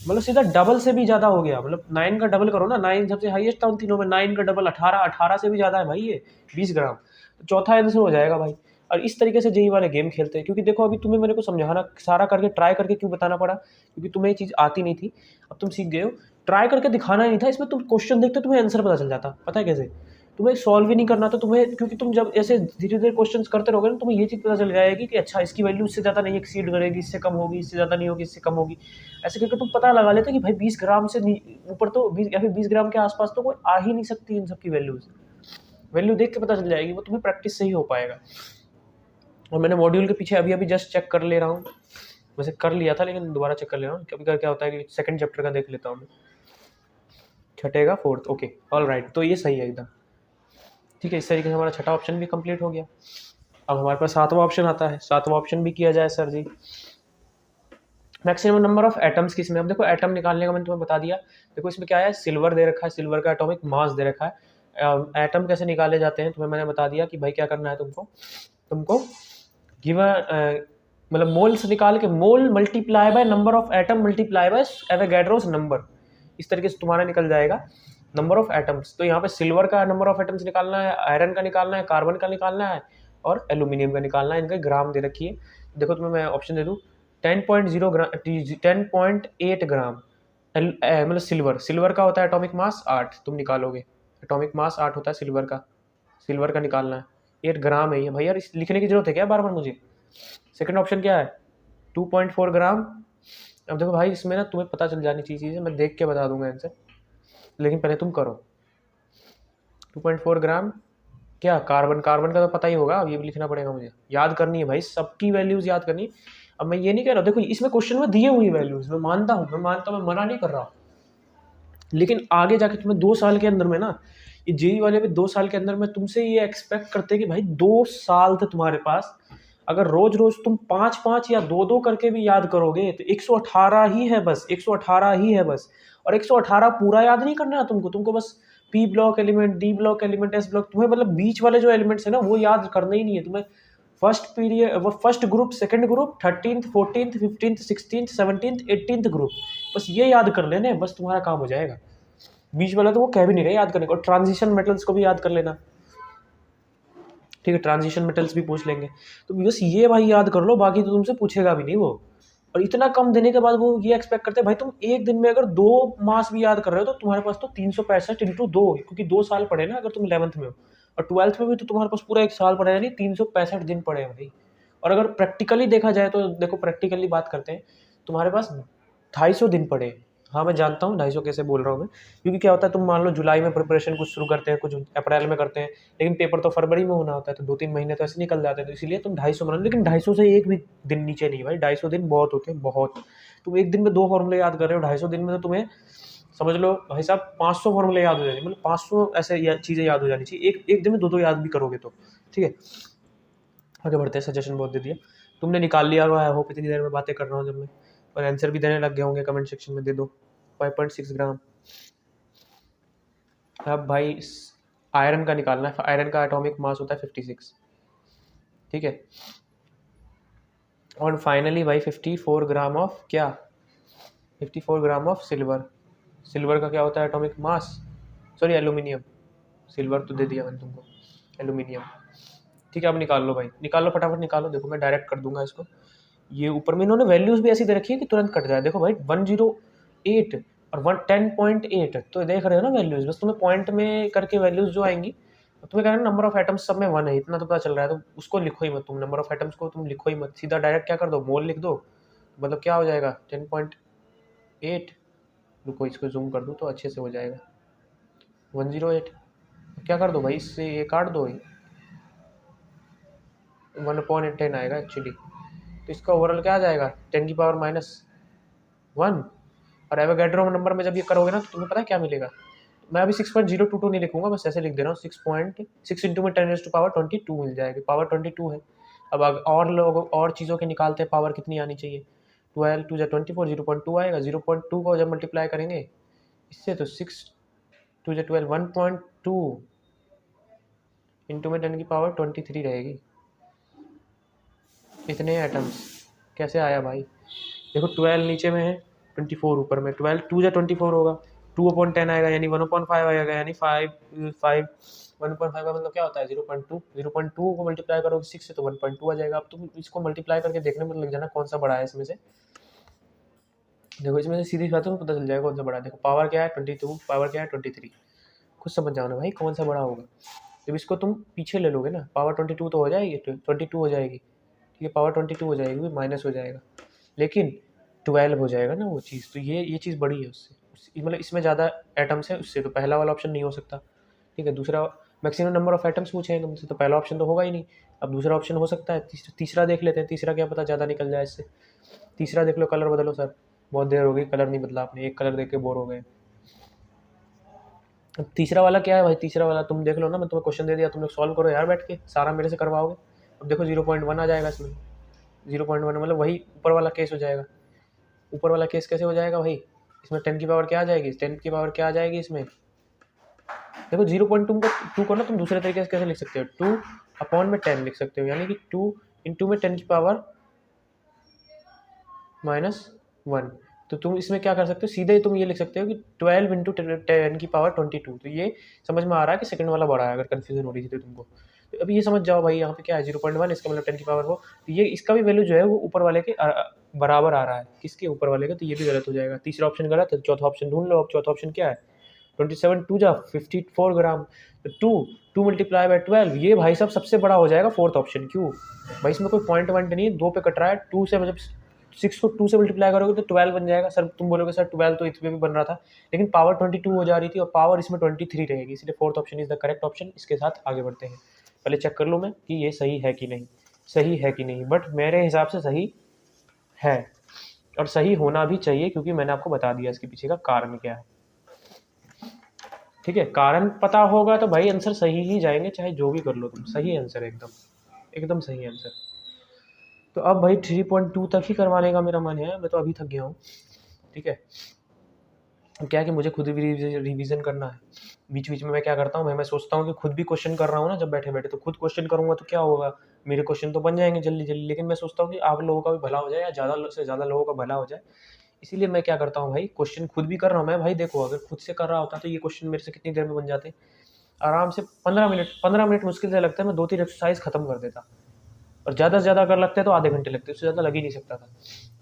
मतलब सीधा डबल से भी ज़्यादा हो गया, मतलब 9 का डबल करो ना, 9 सबसे हाईएस्ट था उन तीनों में, 9 का डबल 18, 18 से भी ज़्यादा है भाई ये 20 ग्राम, तो चौथा आंसर हो जाएगा भाई। और इस तरीके से जेई वाले गेम खेलते हैं, क्योंकि देखो अभी तुम्हें मेरे को समझाना सारा करके ट्राई करके क्यों बताना पड़ा, क्योंकि तुम्हें ये चीज़ आती नहीं थी, अब तुम सीख गए हो, ट्राई करके दिखाना ही नहीं था, इसमें तुम क्वेश्चन देखते तुम्हें आंसर पता चल जाता, पता है कैसे, तुम्हें सॉल्व ही नहीं करना था तुम्हें, क्योंकि तुम जब ऐसे धीरे धीरे क्वेश्चंस करते रहोगे ना, तुम्हें ये चीज़ पता चल जाएगी कि अच्छा इसकी वैल्यू इससे ज़्यादा नहीं एक्सीड करेगी, इससे कम होगी, इससे ज़्यादा नहीं होगी, इससे कम होगी, ऐसे करके तुम पता लगा लेते कि भाई 20 ग्राम से ऊपर तो 20 या फिर 20 ग्राम के आसपास तो कोई आ ही नहीं सकती इन सबकी वैल्यूज, वैल्यू देख के पता चल जाएगी, वो तुम्हें प्रैक्टिस से ही हो पाएगा। और मैंने मॉड्यूल के पीछे अभी अभी जस्ट चेक कर ले रहा हूँ, वैसे कर लिया था लेकिन दोबारा चेक कर ले रहा हूँ, कभी क्या होता है कि सेकंड चैप्टर का देख लेता हूँ मैं, छठे का फोर्थ, ओके ऑल राइट, तो ये सही है एकदम, ठीक है। इस तरीके से हमारा छठा ऑप्शन भी कंप्लीट हो गया। अब हमारे पास सातवां ऑप्शन आता है, सातवां ऑप्शन भी किया जाए sir ji, maximum number of atoms किसमें। अब देखो एटम निकालने का मैंने तुम्हें बता दिया, देखो इसमें क्या है, सिल्वर दे रखा है, सिल्वर का एटॉमिक मास दे रखा है, एटम कैसे निकाले जाते हैं तुम्हें मैंने बता दिया कि भाई क्या करना है तुमको, तुमको गिवन मतलब मोल्स निकाल के, mole multiply by number of atom multiply by Avogadro's number, इस तरीके से तुम्हारा निकल जाएगा नंबर ऑफ एटम्स। तो यहाँ पे सिल्वर का नंबर ऑफ एटम्स निकालना है, आयरन का निकालना है, कार्बन का निकालना है और एल्यूमिनियम का निकालना है, इनके ग्राम दे रखी है। देखो तुम्हें मैं ऑप्शन दे दूँ, 10.0 ग्राम, 10.8 ग्राम मतलब सिल्वर, सिल्वर का होता है एटॉमिक मास 8, तुम निकालोगे एटॉमिक मास 8 होता है सिल्वर का, सिल्वर का निकालना है, 8 ग्राम है ये भाई, यार लिखने की जरूरत है क्या बार बार मुझे। सेकंड ऑप्शन क्या है, 2.4 ग्राम। अब देखो भाई इसमें ना तुम्हें पता चल जानी चाहिए चीज़ें, मैं देख के बता दूंगा आंसर, लेकिन पहले तुम करो। 2.4 ग्राम क्या, कार्बन, कार्बन का तो पता ही होगा, अब ये भी लिखना पड़ेगा मुझे, याद करनी है भाई, सबकी वैल्यूज याद करनी है। अब मैं ये नहीं कह रहा, देखो इसमें क्वेश्चन में दिए हुई वैल्यूज, मैं मानता हूँ, मैं मना नहीं कर रहा हूँ, लेकिन आगे जाके तुम्हें 2 साल के अंदर में ना, ये जेई वाले में 2 साल के अंदर में तुमसे ये एक्सपेक्ट करते हैं कि भाई 2 साल थे तुम्हारे पास, अगर रोज रोज तुम 5-5 या 2-2 करके भी याद करोगे तो 118 ही है बस, 118 ही है बस। और 118 पूरा याद नहीं करना है तुमको, तुमको बस P block element, D block element, S block, तुम्हें मतलब बीच वाले जो एलिमेंट्स है ना वो याद करना ही नहीं है तुम्हें। फर्स्ट पीरियड, वो first group, second group, 13th 14th 15th 16th 17th 18th group, बस ये याद कर लेने, बस तुम्हारा काम हो जाएगा। बीच वाला तो वो कह भी नहीं रहा याद करने को। और ट्रांजिशन मेटल्स को भी याद कर लेना, ठीक है, ट्रांजिशन मेटल्स भी पूछ लेंगे, तो बस ये भाई याद कर लो, बाकी तो तुमसे पूछेगा भी नहीं वो। और इतना कम देने के बाद वो ये एक्सपेक्ट करते हैं भाई तुम एक दिन में अगर 2 मास भी याद कर रहे हो तो तुम्हारे पास तो 365 इंटू 2, क्योंकि 2 साल पढ़े ना अगर तुम 11th में हो, और 12th में भी तो तुम्हारे पास पूरा 1 साल पढ़े, यानी 365 दिन पढ़े हैं भाई। और अगर प्रैक्टिकली देखा जाए तो देखो, प्रैक्टिकली बात करते हैं, तुम्हारे पास 250 दिन पड़े। हाँ मैं जानता हूँ 250 कैसे बोल रहा हूँ मैं, क्योंकि क्या होता है, तुम मान लो जुलाई में प्रिपरेशन कुछ शुरू करते हैं, कुछ अप्रैल में करते हैं, लेकिन पेपर तो फरवरी में होना होता है, तो 2-3 महीने तो ऐसे निकल जाते हैं, तो इसीलिए तुम 250 मान लो, लेकिन 250 से एक भी दिन नीचे नहीं भाई, 250 दिन बहुत होते हैं बहुत। तुम एक दिन में 2 फॉर्मूले याद कर रहे हो, 250 दिन में तो तुम्हें समझ लो भाई साहब 500 फॉर्मूले याद हो जाएंगे, मतलब 500 ऐसे चीज़ें याद हो जानी चाहिए, एक दिन में 2-2 याद भी करोगे तो, ठीक है। आगे बढ़ते हैं, सजेशन बहुत दे दिया तुमने, निकाल लिया हुआ है, होप इतनी देर में बातें कर रहा हूँ जब मैं, और आंसर भी देने लग गए होंगे, कमेंट सेक्शन में दे दो। 5.6 ग्राम। अब भाई आयरन का निकालना है, आयरन का एटॉमिक मास होता है 56, ठीक है। और फाइनली भाई 54 ग्राम ऑफ क्या, 54 ग्राम ऑफ सिल्वर, सिल्वर का क्या होता है atomic mass, sorry aluminium, silver तो दे दिया मैंने तुमको, एल्यूमिनियम। ठीक है, अब निकाल लो भाई, निकाल लो फटाफट निकालो। देखो मैं डायरेक्ट कर दूंगा इसको। ये ऊपर में इन्होंने वैल्यूज भी ऐसी दे रखी है कि तुरंत कट जाए। देखो भाई 108 और 10.8, तो देख रहे हो ना वैल्यूज, बस तुम्हें पॉइंट में करके वैल्यूज जो आएंगी, तो तुम्हें कहना नंबर ऑफ एटम्स सब में 1 है, इतना तो पता चल रहा है, तो उसको लिखो ही मत तुम, नंबर ऑफ एटम्स को तुम लिखो ही मत, सीधा डायरेक्ट क्या कर दो, मोल लिख दो। मतलब क्या हो जाएगा 10.8, रुको इसको जूम कर दो तो अच्छे से हो जाएगा, 108। क्या कर दो भाई, इससे ये काट दो, 1/10 आएगा एक्चुअली। तो इसका ओवरऑल क्या आ जाएगा, 10⁻⁻1। और एवोगैड्रो नंबर में जब ये करोगे ना तो तुम्हें पता है क्या मिलेगा। मैं अभी 6.022 नहीं लिखूंगा, बस ऐसे लिख दे रहा हूँ, 6.6 इंटू में 10⁻22 मिल जाएगी, पावर 22 है। अब और लोग और चीज़ों के निकालते हैं पावर कितनी आनी चाहिए, 12 2 24, 0.2 आएगा, 0.2 को जब मल्टीप्लाई करेंगे इससे तो 6 2 12, 1.2 इंटू में 10⁻23 रहेगी। इतने एटम्स कैसे आया भाई, देखो 12 नीचे में है, 24 ऊपर में, 12 2 24 होगा, 2/10 आएगा यानी 1/5 आएगा, यानी 5 1/5 का मतलब क्या होता है 0.2, 0.2 को मल्टीप्लाई करोगे 6 से तो 1.2 आ जाएगा। अब तुम इसको मल्टीप्लाई करके देखने में लग जाना कौन सा बड़ा है इसमें से। देखो इसमें से सीधी बात है, पता चल जाएगा कौन सा बड़ा है। देखो पावर क्या है 22, पावर क्या है 23, खुद समझ जाओ ना भाई कौन सा बड़ा होगा। जब इसको तुम पीछे ले लोगे ना, पावर 22 तो हो जाएगी, 22 हो जाएगी, ठीक है, पावर 22 हो जाएगी, माइनस हो जाएगा, लेकिन 12 हो जाएगा ना वो चीज़। तो ये चीज़ बड़ी है उससे, मतलब इसमें ज़्यादा एटम्स है उससे, तो पहला वाला ऑप्शन नहीं हो सकता। ठीक है, दूसरा मैक्सिमम नंबर ऑफ एटम्स पूछे हैं तुमसे, तो पहला ऑप्शन तो होगा ही नहीं। अब दूसरा ऑप्शन हो सकता है, तीसरा देख लेते हैं, तीसरा क्या पता ज़्यादा निकल जाए इससे। तीसरा देख लो, कलर बदलो सर, बहुत देर हो गई कलर नहीं बदला आपने, एक कलर देख के बोर हो गए। अब तीसरा वाला क्या है भाई, तीसरा वाला तुम देख लो ना, मैं तुम्हें क्वेश्चन दे दिया, तुम लोग सॉल्व करो यार बैठ के, सारा मेरे से करवाओगे। अब देखो 0.1 आ जाएगा इसमें, 0.1 मतलब वही ऊपर वाला केस हो जाएगा। ऊपर वाला केस कैसे हो जाएगा भाई, इसमें 10 की पावर क्या आ जाएगी, 10 की पावर क्या आ जाएगी इसमें। देखो 0.2 को ना तुम दूसरे तरीके से कैसे लिख सकते हो, 2/10 लिख सकते हो, यानी कि 2 इंटू में 10 की पावर -1। तो तुम इसमें क्या कर सकते हो, सीधे तुम ये लिख सकते हो कि 12 इंटू 10 की पावर 22। तो ये समझ में आ रहा है कि सेकंड वाला बड़ा है, अगर कंफ्यूजन हो रही थी तो तुमको। तो अभी ये समझ जाओ भाई, यहाँ पे क्या है 0.1, इसका मतलब 10 की पावर हो, तो ये इसका भी वैल्यू जो है वो ऊपर वाले के बराबर आ रहा है, किसके ऊपर वाले का, तो ये भी गलत हो जाएगा। तीसरा ऑप्शन गलत है, चौथा ऑप्शन ढूंढ लो। अब चौथा ऑप्शन क्या है, 27 2 जा 54 ग्राम, तो 2 मल्टीप्लाई बाय 12, ये भाई साहब सबसे बड़ा हो जाएगा फोर्थ ऑप्शन। क्यों भाई, इसमें कोई पॉइंट वॉइंट नहीं है, 2 पे कट रहा है, 2 से मतलब 6 को 2 से मल्टीप्लाई करोगे तो 12 बन जाएगा। सर तुम बोलोगे सर 12 तो इसमें भी बन रहा था, लेकिन पावर 22 हो जा रही थी और पावर इसमें 23 रहेगी, इसलिए fourth option is the correct option. इसके साथ आगे बढ़ते हैं, पहले चेक कर लूँ मैं कि ये सही है कि नहीं, सही है कि नहीं, बट मेरे हिसाब से सही है, और सही होना भी चाहिए, क्योंकि मैंने आपको बता दिया इसके पीछे का कारण क्या है। ठीक है, कारण पता होगा तो भाई आंसर सही ही जाएंगे, चाहे जो भी कर लो तुम, सही आंसर एकदम, एकदम सही आंसर। तो अब भाई 3.2 तक ही करवाने का मेरा मन है, मैं तो अभी थक गया हूँ। ठीक है, क्या है कि मुझे खुद भी रिवीजन करना है। बीच बीच में मैं क्या करता हूँ, मैं सोचता हूँ कि खुद भी क्वेश्चन कर रहा हूँ ना, जब बैठे बैठे, तो खुद क्वेश्चन करूँगा तो क्या होगा, मेरे क्वेश्चन तो बन जाएंगे जल्दी जल्दी, लेकिन मैं सोचता हूँ कि आप लोगों का भी भला हो जाए, या ज़्यादा से ज़्यादा लोगों का भला हो जाए। इसीलिए मैं क्या करता हूँ भाई, क्वेश्चन खुद भी कर रहा हूँ मैं। भाई देखो, अगर खुद से कर रहा होता तो ये क्वेश्चन मेरे से कितनी देर में बन जाते, आराम से 15 मिनट मुश्किल से लगता है, मैं 2-3 एक्सरसाइज खत्म कर देता। और ज़्यादा से ज़्यादा अगर लगते हैं तो आधे घंटे लगते, उससे ज़्यादा लग ही नहीं सकता था,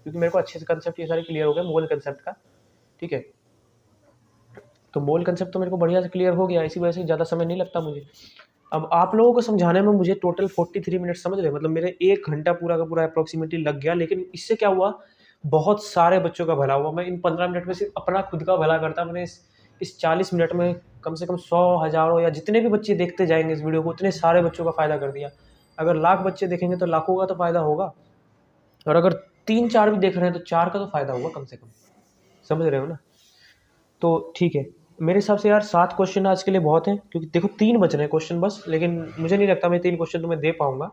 क्योंकि मेरे को अच्छे से कंसेप्ट ये सारे क्लियर हो गए मोल कंसेप्ट का। ठीक है, तो मोल कंसेप्ट तो मेरे को बढ़िया से क्लियर हो गया, इसी वजह से ज़्यादा समय नहीं लगता मुझे। अब आप लोगों को समझाने में मुझे टोटल 43 मिनट, समझ रहे, मतलब मेरे 1 घंटा पूरा का पूरा अप्रोक्सीमेटली लग गया, लेकिन इससे क्या हुआ, बहुत सारे बच्चों का भला हुआ। मैं इन 15 मिनट में सिर्फ अपना खुद का भला करता, मैंने इस 40 मिनट में कम से कम 100 हज़ारों या जितने भी बच्चे देखते जाएंगे इस वीडियो को, उतने सारे बच्चों का फ़ायदा कर दिया। अगर लाख बच्चे देखेंगे तो लाखों का तो फ़ायदा होगा, और अगर 3-4 भी देख रहे हैं तो 4 का तो फ़ायदा होगा कम से कम, समझ रहे हो ना। तो ठीक है, मेरे हिसाब से यार 7 क्वेश्चन आज के लिए बहुत हैं, क्योंकि देखो 3 बच रहे हैं क्वेश्चन बस, लेकिन मुझे नहीं लगता मैं 3 क्वेश्चन तुम्हें दे पाऊंगा,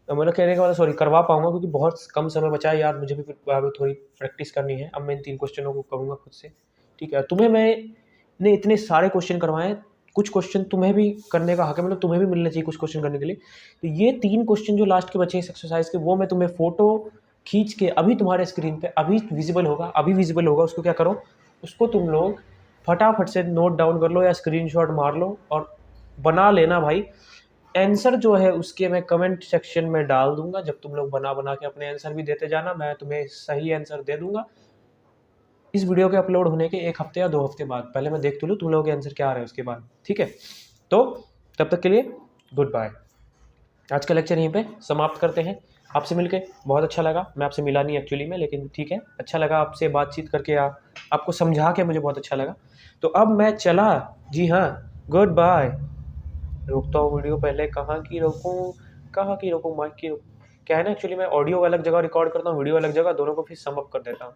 मतलब कहने का मतलब सॉरी करवा पाऊंगा, क्योंकि बहुत कम समय बचा है यार, मुझे भी फिर थोड़ी प्रैक्टिस करनी है। अब मैं इन 3 क्वेश्चनों को करूँगा खुद से। ठीक है, तुम्हें मैंने इतने सारे क्वेश्चन करवाए, कुछ क्वेश्चन तुम्हें भी करने का हक है, मतलब तुम्हें भी मिलना चाहिए कुछ क्वेश्चन करने के लिए। तो ये 3 क्वेश्चन जो लास्ट के बचे इस एक्सरसाइज के, वो मैं तुम्हें फोटो खींच के अभी तुम्हारे स्क्रीन पे अभी विजिबल होगा, उसको क्या करो, उसको तुम लोग फटाफट से नोट डाउन कर लो या स्क्रीनशॉट मार लो और बना लेना भाई। आंसर जो है उसके मैं कमेंट सेक्शन में डाल दूंगा। जब तुम लोग बना बना के अपने आंसर भी देते जाना, मैं तुम्हें सही आंसर दे दूंगा इस वीडियो के अपलोड होने के 1 हफ्ते या 2 हफ्ते बाद। पहले मैं देख तो लूँ तुम लोगों के आंसर क्या आ रहे हैं उसके बाद, ठीक है। तो तब तक के लिए गुड बाय। आज का लेक्चर यहीं पे समाप्त करते हैं। आपसे मिलके बहुत अच्छा लगा। मैं आपसे मिला नहीं एक्चुअली में, लेकिन ठीक है, अच्छा लगा आपसे बातचीत करके, आपको समझा के मुझे बहुत अच्छा लगा। तो अब मैं चला, जी हाँ, गुड बाय। रोकता हूँ वीडियो, पहले कहाँ की रोकूँ, माइक की क्या है ना, एक्चुअली मैं ऑडियो अलग जगह रिकॉर्ड करता हूँ, वीडियो अलग जगह, दोनों को फिर सम अप कर देता हूँ।